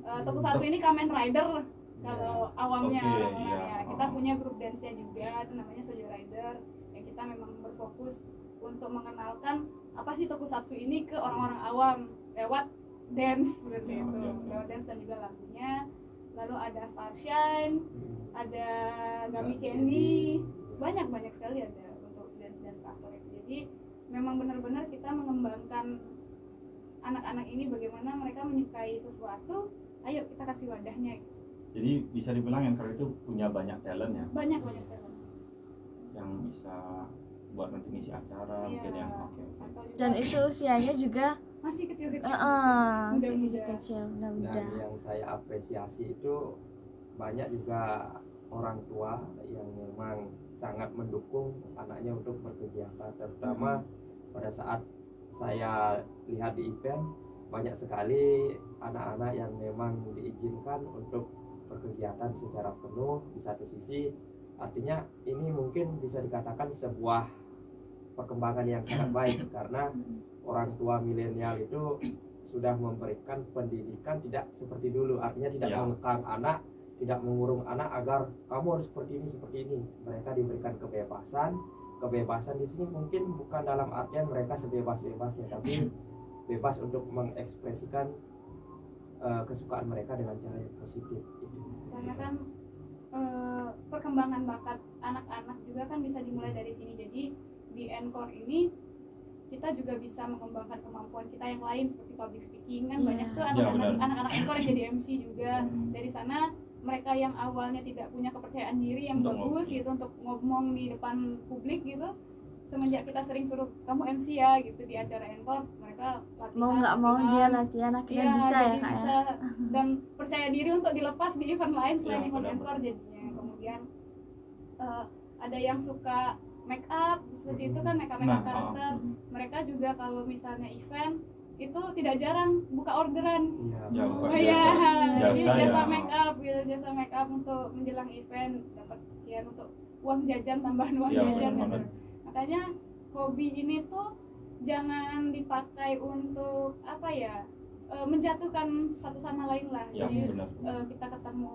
Tokusatsu ini Kamen Rider kalau awamnya Oke, orang-orang iya. ya. Kita punya grup dance-nya juga, itu namanya Sojo Rider, yang kita memang berfokus untuk mengenalkan apa sih Tokusatsu ini ke orang-orang awam lewat dance seperti Ya, itu, oke. lewat dance dan juga lagunya. Lalu ada Starshine, ada Gami Candy, banyak sekali ada untuk dance cover itu. Jadi memang benar-benar kita mengembangkan anak-anak ini, bagaimana mereka menyukai sesuatu, ayo kita kasih wadahnya. Jadi bisa dibilang yang itu punya banyak talent ya, Banyak talent. yang bisa buat nanti ngisi acara Iya. mungkin ya. Oke. Atau juga Dan itu usianya juga masih kecil-kecil. masih Muda-muda. kecil-kecil, muda-muda. Dan yang saya apresiasi itu banyak juga orang tua yang memang sangat mendukung anaknya untuk berkegiatan, terutama pada saat saya lihat di event banyak sekali anak-anak yang memang diizinkan untuk berkegiatan secara penuh. Di satu sisi artinya ini mungkin bisa dikatakan sebuah perkembangan yang sangat baik, karena orang tua milenial itu sudah memberikan pendidikan tidak seperti dulu, artinya tidak Ya. mengekang anak, tidak mengurung anak agar kamu harus seperti ini. Mereka diberikan kebebasan di sini mungkin bukan dalam artian mereka sebebas-bebasnya, tapi bebas untuk mengekspresikan kesukaan mereka dengan cara yang positif. Karena kan perkembangan bakat anak-anak juga kan bisa dimulai dari sini. Jadi di Encore ini kita juga bisa mengembangkan kemampuan kita yang lain seperti public speaking kan. Iya. Banyak tuh Iya, benar. anak-anak Anchor yang jadi MC juga. Dari sana mereka yang awalnya tidak punya kepercayaan diri yang Untuk bagus ngomong. gitu untuk ngomong di depan publik gitu, semenjak kita sering suruh kamu MC ya gitu di acara Anchor, mereka latihan, Mau nggak mau dia latihan akhirnya Iya, bisa ya jadi Kak ya. bisa dan percaya diri untuk dilepas di event lain selain Iya, event benar. Anchor jadinya. Kemudian ada yang suka make up seperti itu kan, make up Nah, karakter. Mereka juga kalau misalnya event itu tidak jarang buka orderan. Iya. Ya, Oh, bukan Oh iya, jadi jasa jasa ya. make up gitu, jasa make up untuk menjelang event dapat sekian untuk uang jajan, tambahan uang Iya, jajan benar gitu. banget. Makanya hobi ini tuh jangan dipakai untuk apa ya, menjatuhkan satu sama lain lah. Ya, Jadi benar. kita ketemu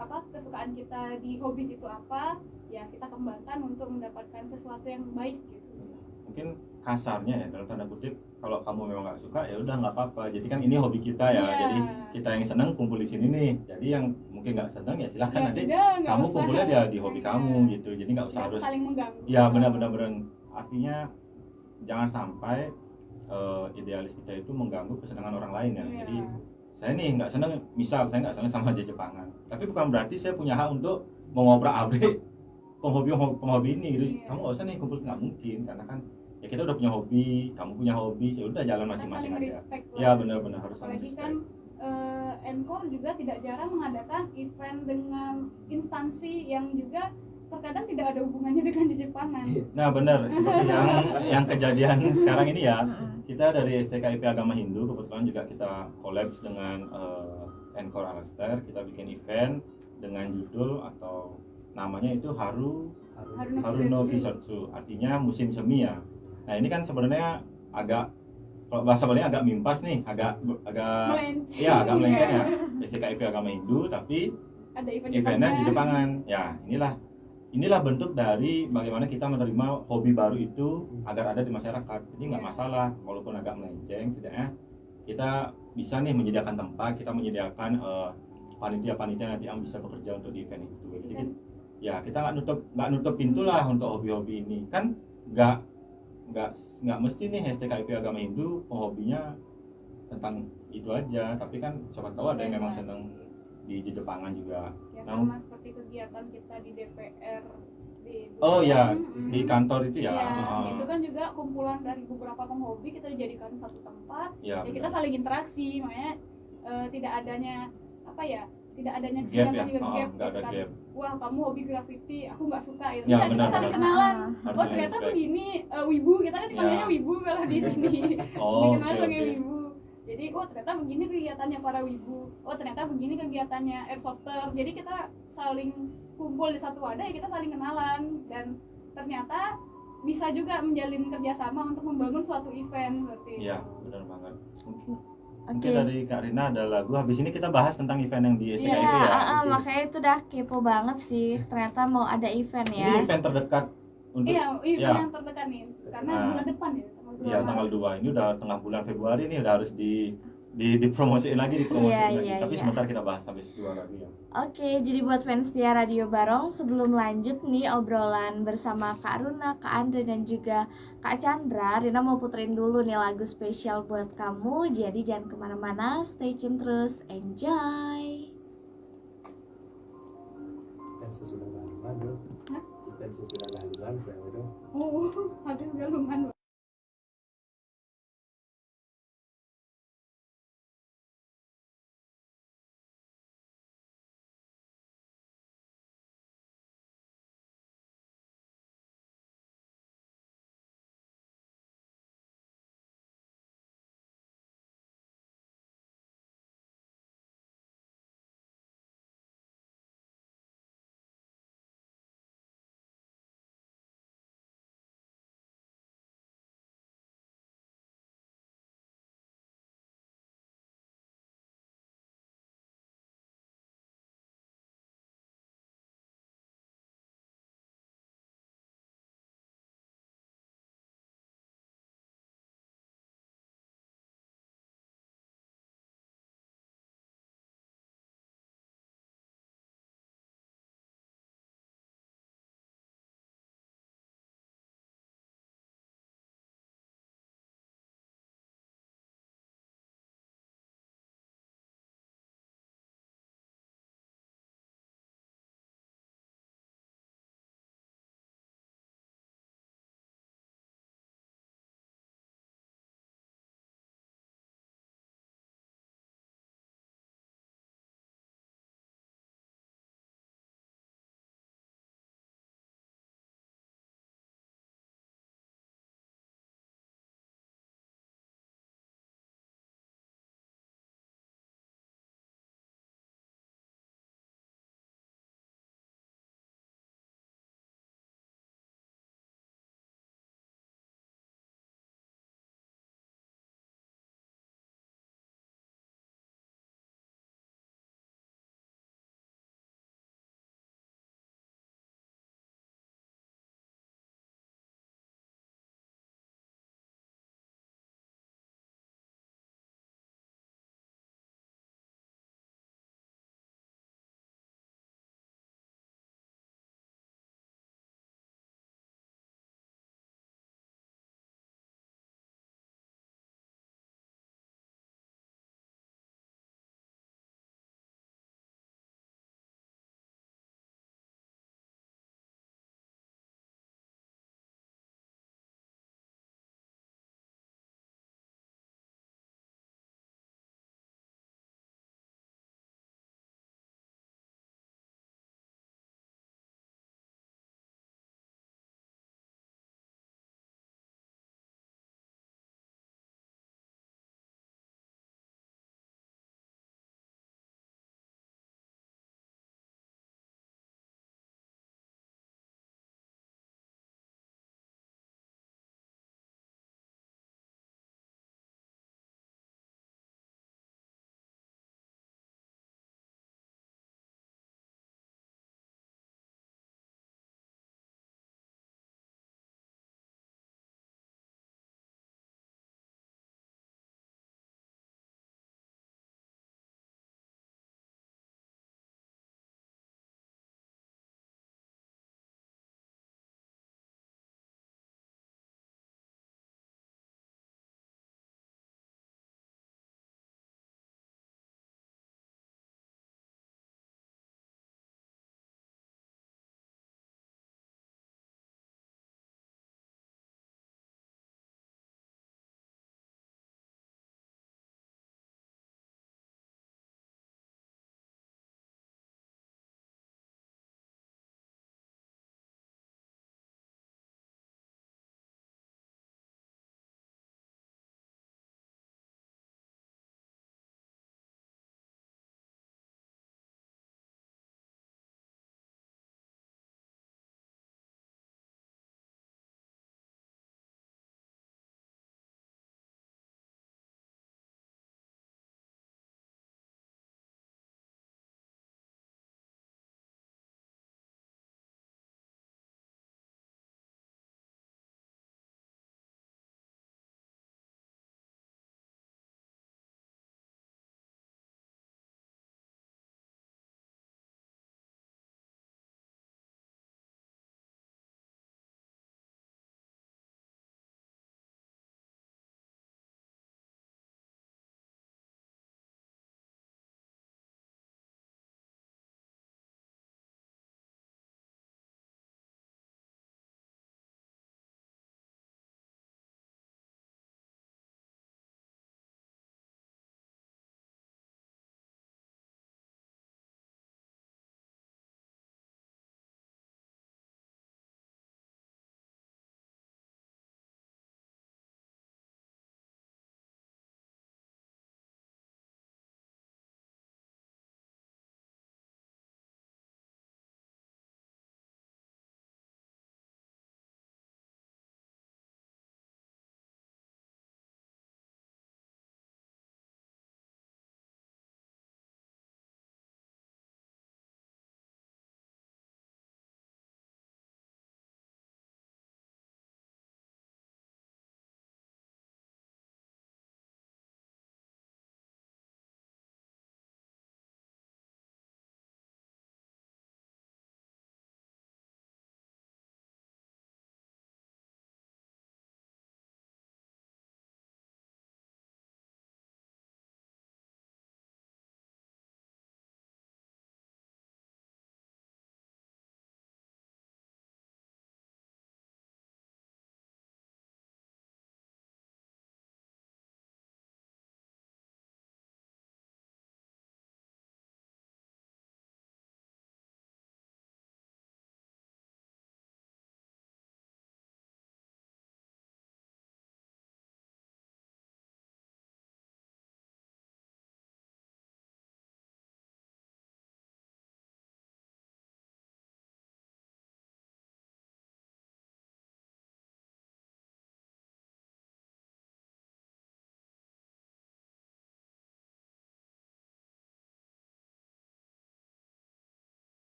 apa kesukaan kita di hobi itu apa, ya kita kembangkan untuk mendapatkan sesuatu yang baik gitu. Mungkin kasarnya ya dalam tanda kutip, kalau kamu memang nggak suka ya udah nggak apa-apa. Jadi kan ini hobi kita ya. Iya. Jadi kita yang seneng kumpul di sini nih. Jadi yang mungkin nggak seneng ya silahkan Ya nanti sudah, nggak kamu usah. kumpulnya dia di hobi kamu Iya. gitu. Jadi nggak usah Nggak harus. saling mengganggu. Ya benar-benar artinya jangan sampai idealis kita itu mengganggu kesenangan orang lain ya. Iya. Jadi saya nih nggak seneng, misal saya nggak seneng sama Jepangan, tapi bukan berarti saya punya hak untuk mengobrak-abrik penghobi ini gitu. Iya. Kamu nggak usah nih kumpul, nggak mungkin, karena kan ya kita udah punya hobi, kamu punya hobi, ya udah jalan Kita masing-masing saling aja. respect lah. Ya benar-benar harus saling Apalagi respect. kan Encore juga tidak jarang mengadakan event dengan instansi yang juga terkadang tidak ada hubungannya dengan Jepangan. Nah benar, seperti yang kejadian sekarang ini ya. Mm-mm. Kita dari STKIP Agama Hindu kebetulan juga kita collabs dengan Encore Alaster. Kita bikin event dengan judul atau namanya itu Haruno Kisotsu, artinya musim semi ya. Nah ini kan sebenarnya agak, kalau bahasa Balinya agak mimpas nih, agak Melenceng. ya agak melenceng ya. STKIP Agama Hindu tapi Ada eventnya di Jepangan. Ya inilah bentuk dari bagaimana kita menerima hobi baru itu agar ada di masyarakat. Jadi nggak masalah walaupun agak melenceng, setidaknya kita bisa nih menyediakan tempat, kita menyediakan panitia-panitia nanti yang bisa bekerja untuk di event itu. Jadi ya kita nggak nutup pintu lah untuk hobi-hobi ini. Kan nggak mesti nih STKIP Agama Hindu penghobinya tentang itu aja, tapi kan siapa tahu ada yang memang senang di Jepangan juga. Ya sama seperti kegiatan kita di DPR di Oh ya, Mm-mm. di kantor itu ya. Iya, itu kan juga kumpulan dari beberapa penghobi kita dijadikan satu tempat. Ya, Ya kita benar. saling interaksi, makanya tidak adanya apa ya? Tidak adanya Gap kesedihan ya, juga gap, nggak ada gitu kan. gap. Wah, kamu hobi graffiti, aku nggak suka itu. Ya, Enggak, kita benar, saling benar. kenalan. Harus Oh, saling ternyata respect. begini wibu, kita kan dipanggilnya Ya. wibu kalau di sini. Oh, Dikenal oke, sebagai oke. wibu. Jadi, oh ternyata begini kegiatannya para wibu. Oh, ternyata begini kegiatannya airsofter. Jadi kita saling kumpul di satu wadah ya, kita saling kenalan dan ternyata bisa juga menjalin kerjasama untuk membangun suatu event seperti itu. Iya, benar banget. Oke. Mungkin dari Kak Rina ada lagu. Habis ini kita bahas tentang event yang di STKIP Iya, ya. makanya itu udah kepo banget sih. Ternyata mau ada event Ini ya. event terdekat untuk Iya, event ya. yang terdekat nih. Karena Nah. bulan depan ya, tanggal 2 Iya, tanggal 2. Ini udah tengah bulan Februari nih, udah harus dipromosiin lagi, Iya, lagi. iya, Tapi iya. sebentar kita bahas sampai situ lagi ya. Oke, jadi buat fans Tia Radio Barong, sebelum lanjut nih obrolan bersama Kak Runa, Kak Andre, dan juga Kak Chandra, Rina mau puterin dulu nih lagu spesial buat kamu. Jadi jangan kemana-mana, stay tune terus, enjoy. Event sesudah laluan bro. Hah? Event sesudah laluan saya udah. Oh, habis galungan.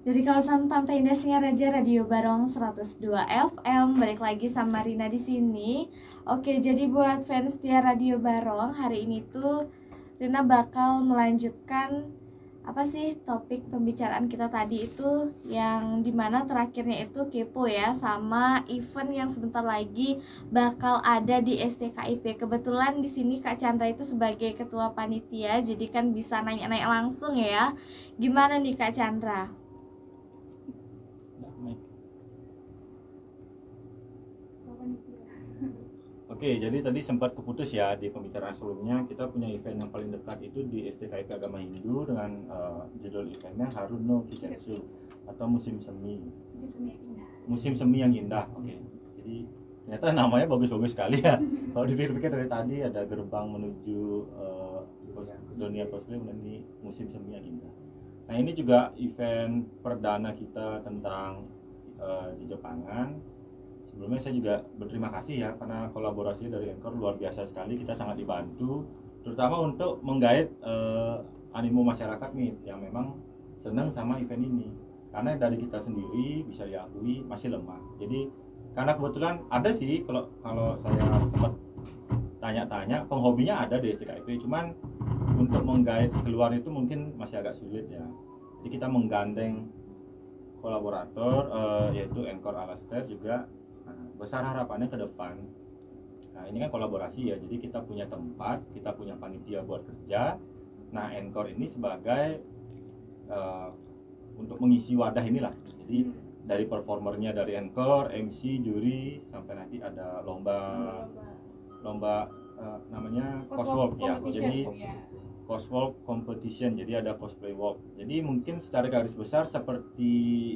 Dari kawasan Pantai Indah Singaraja, Radio Barong 102 FM. Balik lagi sama Rina di sini. Oke, jadi buat fans setia Radio Barong, hari ini tuh Rina bakal melanjutkan apa sih topik pembicaraan kita tadi itu, yang dimana terakhirnya itu kepo ya sama event yang sebentar lagi bakal ada di STKIP. Kebetulan di sini Kak Chandra itu sebagai ketua panitia, jadi kan bisa nanya-nanya langsung ya. Gimana nih Kak Chandra? Oke, jadi tadi sempat keputus ya di pembicaraan sebelumnya, kita punya event yang paling dekat itu di STKIP Agama Hindu dengan judul eventnya Harun no Kisetsu atau musim semi. Musim semi yang indah. Oke. Jadi ternyata namanya bagus-bagus sekali ya. Kalau dipikir-pikir dari tadi ada gerbang menuju Zonia Cosplay menuju musim semi yang indah. Nah, ini juga event perdana kita tentang di Jepangan. Sebelumnya saya juga berterima kasih ya karena kolaborasi dari Anchor luar biasa sekali, kita sangat dibantu terutama untuk menggait animo masyarakat nih yang memang senang sama event ini, karena dari kita sendiri bisa diakui masih lemah. Jadi karena kebetulan ada sih kalau saya sempat tanya-tanya, penghobinya ada di STKIP, cuman untuk menggait keluar itu mungkin masih agak sulit ya. Jadi kita menggandeng kolaborator yaitu Anchor Alastair juga. Nah, besar harapannya ke depan. Nah, ini kan kolaborasi ya, jadi kita punya tempat, kita punya panitia buat kerja. Nah, Anchor ini sebagai untuk mengisi wadah inilah. Jadi dari performernya dari Anchor, MC, juri, sampai nanti ada lomba namanya coswalk ya. Jadi coswalk competition, jadi ada cosplay walk. Jadi mungkin secara garis besar seperti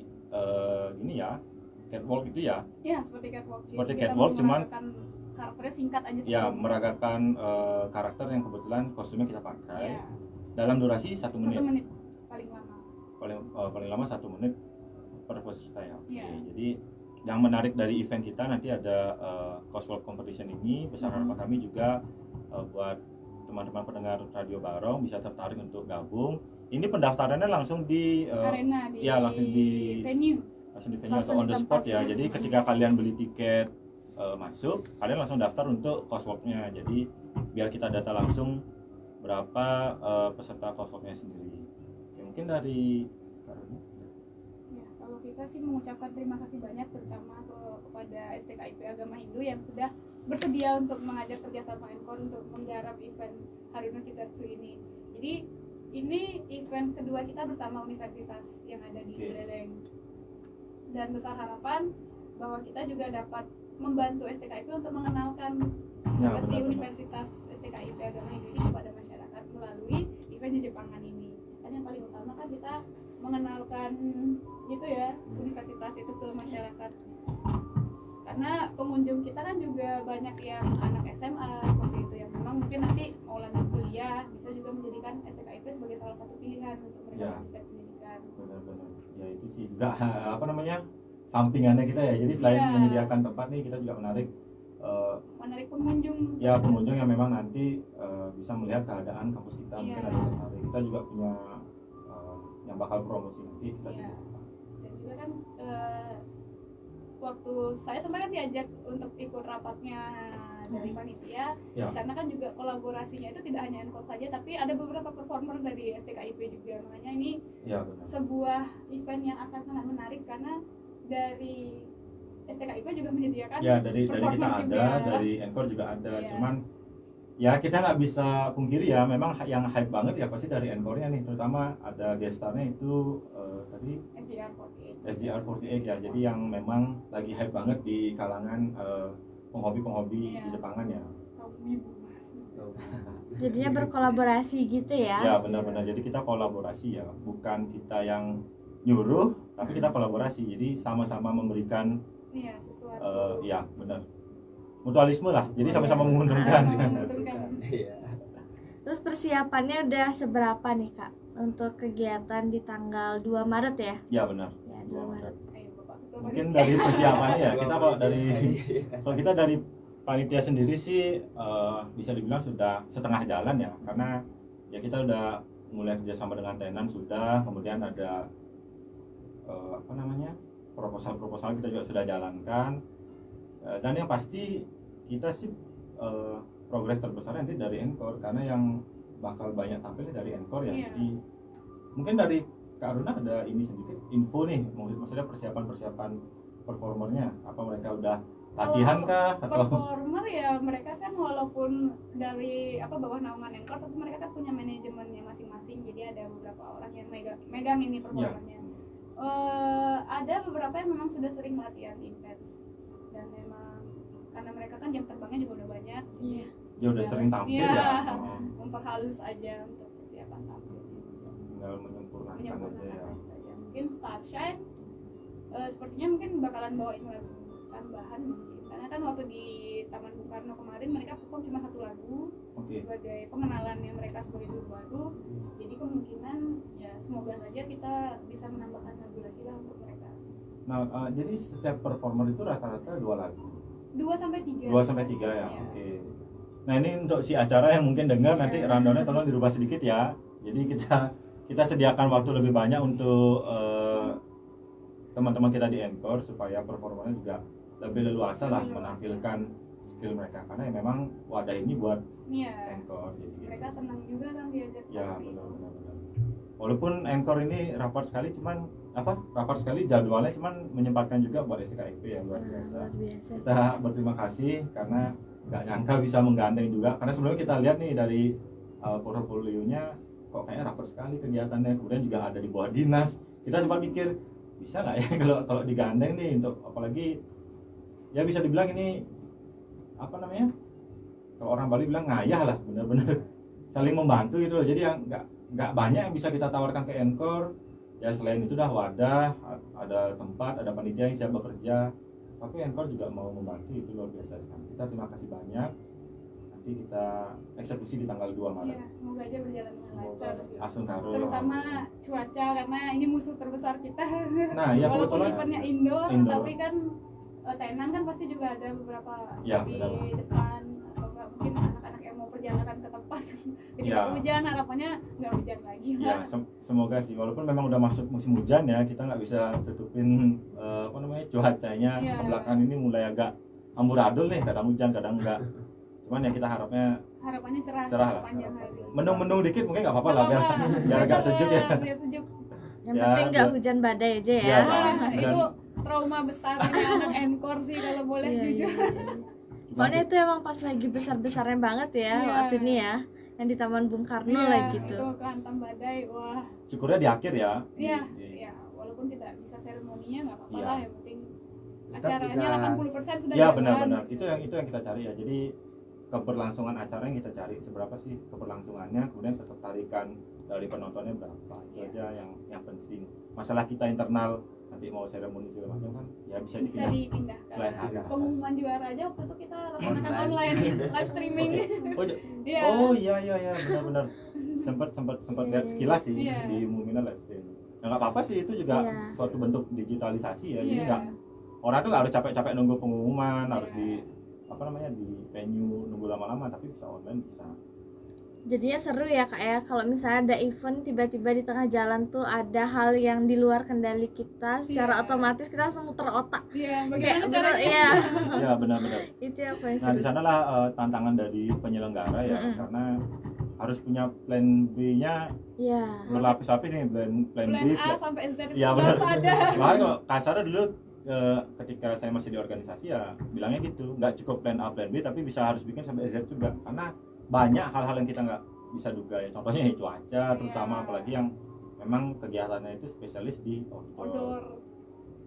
gini ya, catwalk itu ya. Ya, seperti catwalk. Seperti catwalk, cuman karakternya singkat aja. Ya, meragakan karakter yang kebetulan kostumnya kita pakai. Ya. Dalam durasi 1 menit. 1 menit paling lama. Paling lama 1 menit per peserta ya. Ya. Oke, jadi yang menarik dari event kita nanti ada cosplay competition ini. Besar harapan kami juga buat teman-teman pendengar Radio Barong bisa tertarik untuk gabung. Ini pendaftarannya langsung di arena, langsung di venue. Langsung di venue atau on the spot ya. Jadi ketika kalian beli tiket masuk, kalian langsung daftar untuk coswalk-nya. Jadi biar kita data langsung berapa peserta coswalk-nya sendiri. Ya, mungkin dari Ya, kalau kita sih mengucapkan terima kasih banyak terutama kepada STKIP Agama Hindu yang sudah bersedia untuk mengajar kerjasama Anchor untuk menggarap event Harun no Kisetsu ini. Jadi ini event kedua kita bersama universitas yang ada di Buleleng. Dan besar harapan bahwa kita juga dapat membantu STKIP untuk mengenalkan universitas STKIP Agama Hindu ini kepada masyarakat melalui event di Jepangan ini. Kan yang paling utama kan kita mengenalkan gitu ya, universitas itu ke masyarakat. Karena pengunjung kita kan juga banyak yang anak SMA seperti itu yang memang mungkin nanti mau lanjut kuliah, bisa juga menjadikan STKIP sebagai salah satu pilihan untuk mereka melanjutkan pendidikan. Benar-benar. Ya itu sih juga sampingannya kita ya. Jadi selain menyediakan tempat nih, kita juga menarik pengunjung. Ya, pengunjung yang memang nanti bisa melihat keadaan kampus kita. Mungkin ada yang tertarik. Kita juga punya yang bakal promosi nanti kita sih. Dan juga kan waktu saya sempat kan diajak untuk ikut rapatnya dari panitia. Di sana kan juga kolaborasinya itu tidak hanya Anchor saja, tapi ada beberapa performer dari STKIP juga. Makanya ini sebuah event yang akan sangat menarik karena dari STKIP juga menyediakan dari kita ada, juga. Dari Anchor juga ada. Cuman ya kita nggak bisa pungkiri ya, memang yang hype banget ya pasti dari Anchor-nya nih, terutama ada guest star-nya itu tadi SGR48 ya. Jadi yang memang lagi hype banget di kalangan penghobi di Jepangan ya. Jadinya berkolaborasi gitu ya. Ya, benar-benar. Jadi kita kolaborasi ya, bukan kita yang nyuruh, tapi kita kolaborasi. Jadi sama-sama memberikan sesuatu. Ya, benar. Mutualisme lah. Jadi sama-sama menguntungkan. Terus persiapannya udah seberapa nih Kak untuk kegiatan di tanggal 2 Maret ya? Ya, benar. Ya, 2 Maret. Mungkin dari persiapannya ya, kita kalau kita dari panitia sendiri sih bisa dibilang sudah setengah jalan ya, karena ya kita udah mulai kerjasama dengan tenan sudah, kemudian ada proposal kita juga sudah jalankan. Dan yang pasti kita sih progres terbesar nanti dari Encore, karena yang bakal banyak tampil dari Encore ya. Iya. Jadi mungkin dari Kak Aruna ada ini sedikit info nih, maksudnya persiapan performernya, apa mereka udah latihan kah atau performer ya, mereka kan walaupun dari bawah naungan Encore, tapi mereka kan punya manajemennya masing-masing, jadi ada beberapa orang yang megang ini performernya. Ada beberapa yang memang sudah sering latihan intens, dan memang karena mereka kan jam terbangnya juga udah banyak, ya udah sering tampil ya, ya. memperhalus aja untuk persiapan tampil, Tinggal menyempurnakan aja ya. saja. Mungkin Starshine sepertinya mungkin bakalan bawain lagu tambahan mungkin, karena kan waktu di Taman Bung Karno kemarin mereka perform cuma satu lagu sebagai pengenalannya mereka sebagai grup baru. Jadi kemungkinan ya semoga saja kita bisa menambahkan lagu lagi lah untuk mereka. Nah, jadi setiap performer itu rata-rata 2 lagu. 2-3 ya. Oke. Nah, ini untuk si acara yang mungkin dengar nanti rundownnya tolong dirubah sedikit ya. Jadi kita sediakan waktu lebih banyak untuk teman-teman kita di Encore supaya performanya juga lebih leluasa lah menampilkan skill mereka, karena ya memang wadah ini buat Encore. Jadi mereka senang juga kan diajak. Ya, benar. Walaupun Encore ini rapat sekali jadwalnya cuman menyempatkan juga buat SKIP ya, luar biasa. Kita berterima kasih karena nggak nyangka bisa menggandeng juga, karena sebelumnya kita lihat nih dari portfolionya kok kayak rapat sekali kegiatannya, kemudian juga ada di bawah dinas. Kita sempat mikir bisa nggak ya kalau digandeng nih, untuk apalagi ya bisa dibilang ini kalau orang Bali bilang ngayah lah, benar-benar saling membantu gitu loh. Jadi yang nggak banyak yang bisa kita tawarkan ke Encore ya, selain itu dah wadah, ada tempat, ada panitia yang siap bekerja, tapi Encore juga mau membantu, itu luar biasa sekali. Kita terima kasih banyak. Nanti kita eksekusi di tanggal 2 Maret. Ya, semoga aja berjalan dengan lancar. Terutama cuaca, karena ini musuh terbesar kita. Nah, ya walaupun kebetulan eventnya indoor, tapi kan tenan kan pasti juga ada beberapa di depan, atau enggak mungkin anak-anak yang mau perjalanan ke tempat ketika hujan, harapannya nggak hujan lagi. Ya, semoga sih, walaupun memang udah masuk musim hujan ya, kita nggak bisa tutupin cuacanya. Kebelakangan ini mulai agak amburadul nih, kadang hujan kadang enggak. Cuman ya kita harapannya cerah lah. Sepanjang hari. Mendung dikit mungkin nggak apa-apa lah, biar agak sejuk ya. Yang penting nggak hujan badai aja ya. Itu trauma besarnya anak Encore sih kalau boleh jujur. Soalnya itu emang pas lagi besar-besarnya banget ya waktu ini ya, yang di Taman Bung Karno lah gitu. Itu kehantam badai, wah. Syukurnya di akhir ya. Iya, walaupun tidak bisa seremoninya nggak apa-apa lah, yang penting Kita acaranya 80% sudah ya jalan. benar-benar itu yang kita cari ya. Jadi keberlangsungan acara yang kita cari, seberapa sih keberlangsungannya, kemudian ketertarikan dari penontonnya berapa, itu aja yang penting. Masalah kita internal nanti mau seremoni segala macam kan ya bisa dipindahkan. Pengumuman juara aja waktu itu kita laksanakan online live streaming. Oh iya benar-benar sempat lihat sekilas sih di Mumina live streaming. Nah, nggak apa-apa sih, itu juga suatu bentuk digitalisasi ya. Jadi nggak, orang tuh nggak harus capek-capek nunggu pengumuman, harus di venue nunggu lama-lama, tapi bisa online bisa. Jadinya seru ya Kak ya, kalau misalnya ada event tiba-tiba di tengah jalan tuh ada hal yang di luar kendali kita, secara otomatis kita langsung muter otak. Bagaimana caranya? Ya benar-benar. Itu apa yang Nah, di sanalah tantangan dari penyelenggara ya, karena harus punya plan B-nya berlapis-lapis nih, plan B, A sampai Z. Ya benar. Ada. Makanya kalau kasarnya dulu ketika saya masih di organisasi ya bilangnya gitu, nggak cukup plan A plan B, tapi harus bikin sampai Z juga, karena banyak hal-hal yang kita nggak bisa duga ya. Contohnya cuaca, terutama apalagi yang memang kegiatannya itu spesialis di outdoor.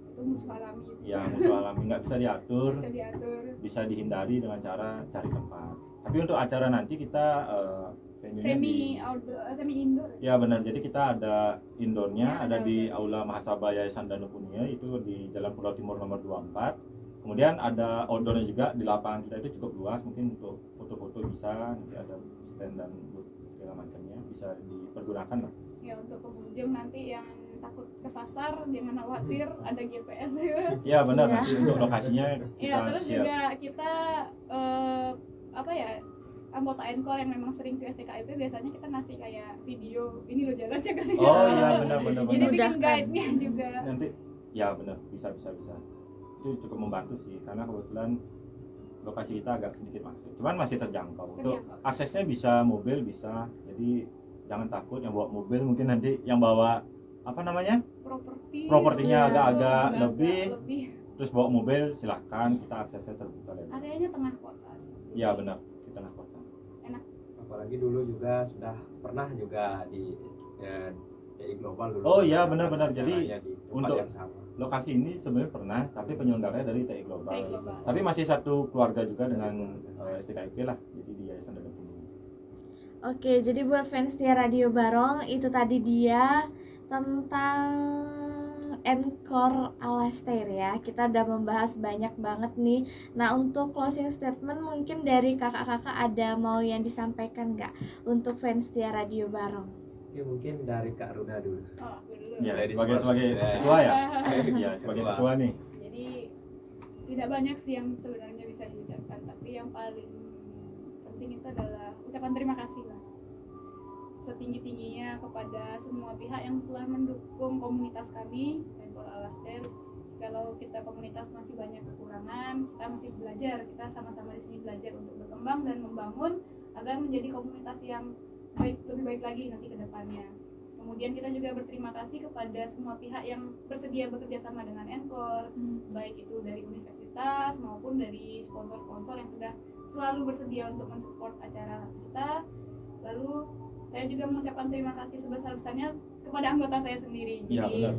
Itu musuh alami sih. Ya, musuh alami, nggak bisa diatur, bisa dihindari dengan cara cari tempat. Tapi untuk acara nanti kita semi indoor. Ya benar, jadi kita ada indoornya, ada di Aula Mahasabah Yayasan Danukunia, itu di Jalan Pulau Timur nomor 24. Kemudian ada outdoornya juga di lapangan kita, itu cukup luas, mungkin untuk foto-foto bisa, nanti ada stand dan segala macamnya bisa dipergunakan lah. Ya, untuk pengunjung nanti yang takut kesasar jangan khawatir, ada GPS. Ya benar, nanti untuk lokasinya kita terus siap. juga kita anggota Encore yang memang sering ke STKIP biasanya kita ngasih kayak video ini loh jalan cek. Oh iya benar Jadi bikin Memudahkan. guide-nya juga. nanti ya benar bisa itu cukup membantu sih karena kebetulan lokasi kita agak sedikit masuk cuman masih terjangkau untuk Terjangkau. aksesnya bisa mobil bisa jadi jangan takut yang bawa mobil mungkin nanti yang bawa apa namanya propertinya Iya. agak-agak lebih lebih terus bawa mobil silahkan kita aksesnya terbuka lebar. areanya tengah kota seperti Iya itu. benar di tengah kota. Apalagi dulu juga sudah pernah juga di DI Global dulu. Oh iya, benar-benar. Jadi, acaranya di tempat untuk- yang sama. Lokasi ini sebenarnya pernah tapi penyelenggaranya dari TI Global. TI Global. Tapi masih satu keluarga juga dengan STKIP lah jadi di Yayasan Dana Tumbuh. Oke, jadi buat fans setia Radio Barong itu tadi dia tentang Encore Alastair ya. Kita udah membahas banyak banget nih. Nah, untuk closing statement mungkin dari kakak-kakak ada mau yang disampaikan nggak untuk fans setia Radio Barong? Oke, mungkin dari Kak Runa dulu. Oh, aku dulu. Ya, Ladies sebagai first. sebagai Ya. ketua ya. Iya, sebagai Ketua. ketua nih. Jadi tidak banyak sih yang sebenarnya bisa diucapkan, tapi yang paling penting itu adalah ucapan terima kasih lah setinggi-tingginya kepada semua pihak yang telah mendukung komunitas kami Encore Alastair. Kalau kita komunitas masih banyak kekurangan, kita masih belajar, kita sama-sama di sini belajar untuk berkembang dan membangun agar menjadi komunitas yang lebih baik lagi nanti ke depannya. Kemudian kita juga berterima kasih kepada semua pihak yang bersedia bekerja sama dengan Encore, baik itu dari universitas maupun dari sponsor-sponsor yang sudah selalu bersedia untuk mensupport acara kita. Lalu saya juga mengucapkan terima kasih sebesar-besarnya kepada anggota saya sendiri. Iya, Jadi benar.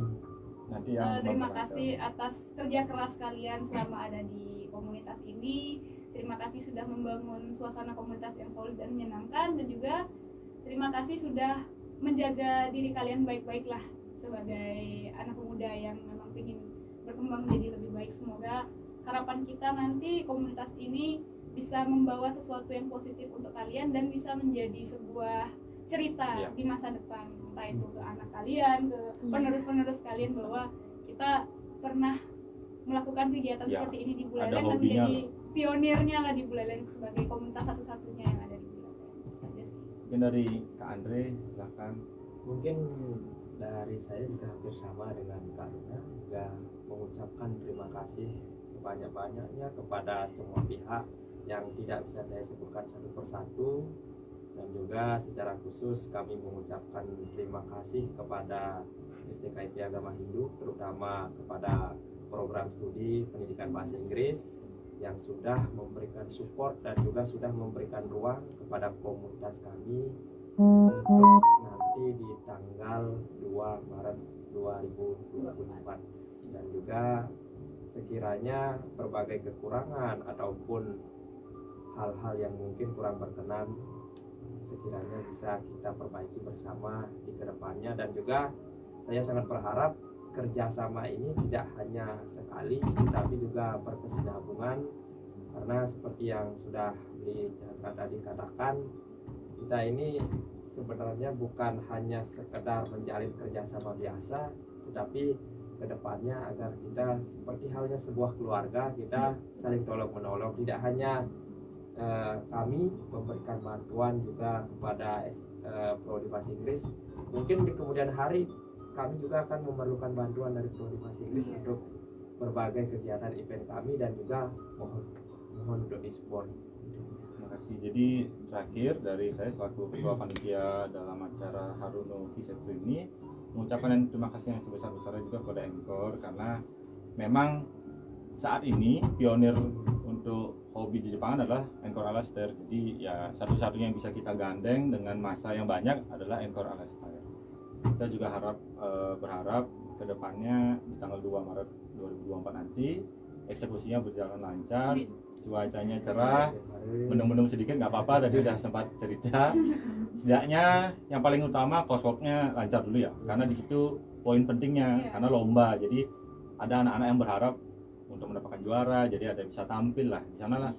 Nanti yang terima memperlancar. kasih atas kerja keras kalian selama ada di komunitas ini. Terima kasih sudah membangun suasana komunitas yang solid dan menyenangkan, dan juga terima kasih sudah menjaga diri kalian baik-baik lah sebagai anak pemuda yang memang ingin berkembang menjadi lebih baik. Semoga harapan kita nanti komunitas ini bisa membawa sesuatu yang positif untuk kalian dan bisa menjadi sebuah cerita Iya. di masa depan, entah itu ke anak kalian, ke penerus-penerus kalian, bahwa kita pernah melakukan kegiatan Ya, seperti ini di ada Buleleng dan hobinya menjadi pionirnya lah di Buleleng sebagai komunitas satu-satunya yang ada di Buleleng. Itu saja sih. Mungkin dari Kak Andre silakan. Mungkin dari saya juga hampir sama dengan Kak Runa, juga mengucapkan terima kasih sebanyak-banyaknya kepada semua pihak yang tidak bisa saya sebutkan satu persatu, dan juga secara khusus kami mengucapkan terima kasih kepada STKIP Agama Hindu, terutama kepada program studi pendidikan bahasa Inggris yang sudah memberikan support dan juga sudah memberikan ruang kepada komunitas kami untuk nanti di tanggal 2 Maret 2024, dan juga sekiranya berbagai kekurangan ataupun hal-hal yang mungkin kurang berkenan sekiranya bisa kita perbaiki bersama di kedepannya. Dan juga saya sangat berharap kerjasama ini tidak hanya sekali tapi juga berkesinambungan, karena seperti yang sudah tadi katakan, kita ini sebenarnya bukan hanya sekedar menjalin kerjasama biasa, tetapi kedepannya agar kita seperti halnya sebuah keluarga, kita saling tolong menolong. Tidak hanya kami memberikan bantuan juga kepada Prodi Bahasa Inggris, mungkin di kemudian hari kami juga akan memerlukan bantuan dari Prodi Bahasa Inggris untuk berbagai kegiatan event kami, dan juga mohon untuk di-support. Terima kasih. Jadi terakhir dari saya selaku ketua panitia dalam acara Haruno Kisetsu ini mengucapkan terima kasih yang sebesar-besarnya juga kepada Encore, karena memang saat ini pionir untuk hobi di Jepang adalah Encore Alastair. Jadi ya satu-satunya yang bisa kita gandeng dengan masa yang banyak adalah Encore Alastair. Kita juga berharap kedepannya di tanggal 2 Maret 2024 nanti eksekusinya berjalan lancar, cuacanya cerah, mendung-mendung sedikit nggak apa-apa, tadi udah sempat cerita. Setidaknya yang paling utama coursework-nya lancar dulu ya, karena di situ poin pentingnya, karena lomba. Jadi ada anak-anak yang berharap untuk mendapatkan juara, jadi ada bisa tampil lah di sana lah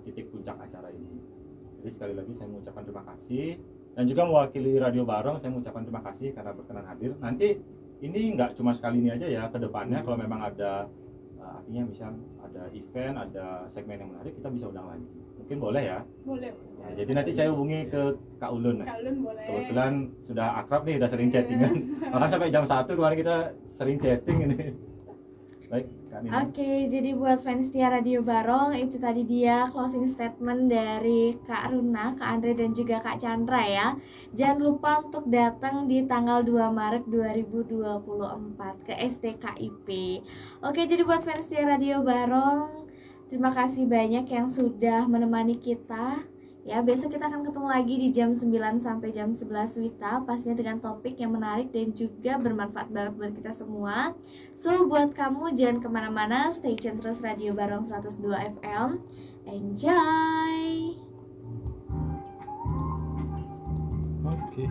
titik puncak acara ini. Jadi sekali lagi saya mengucapkan terima kasih, dan juga mewakili Radio Barong saya mengucapkan terima kasih karena berkenan hadir. Nanti ini nggak cuma sekali ini aja ya, kedepannya kalau memang ada artinya bisa ada event, ada segmen yang menarik, kita bisa undang lagi. mungkin boleh ya. Boleh. Nah, jadi nanti saya hubungi ke Kak Ulun. Kak Ulun boleh. Kebetulan sudah akrab nih, udah sering chattingan. Bahkan sampai jam 1 kemarin kita sering chatting ini. Baik, Kak Nina. Oke, jadi buat fans Setia Radio Barong, itu tadi dia closing statement dari Kak Runa, Kak Andre dan juga Kak Chandra ya. Jangan lupa untuk datang di tanggal 2 Maret 2024 ke STKIP. Oke, jadi buat fans Setia Radio Barong, terima kasih banyak yang sudah menemani kita. Ya, besok kita akan ketemu lagi di jam 9 sampai jam 11 Wita, pastinya dengan topik yang menarik dan juga bermanfaat banget buat kita semua. So, buat kamu jangan kemana-mana, stay tune terus Radio Barong 102 FM. Enjoy! Oke.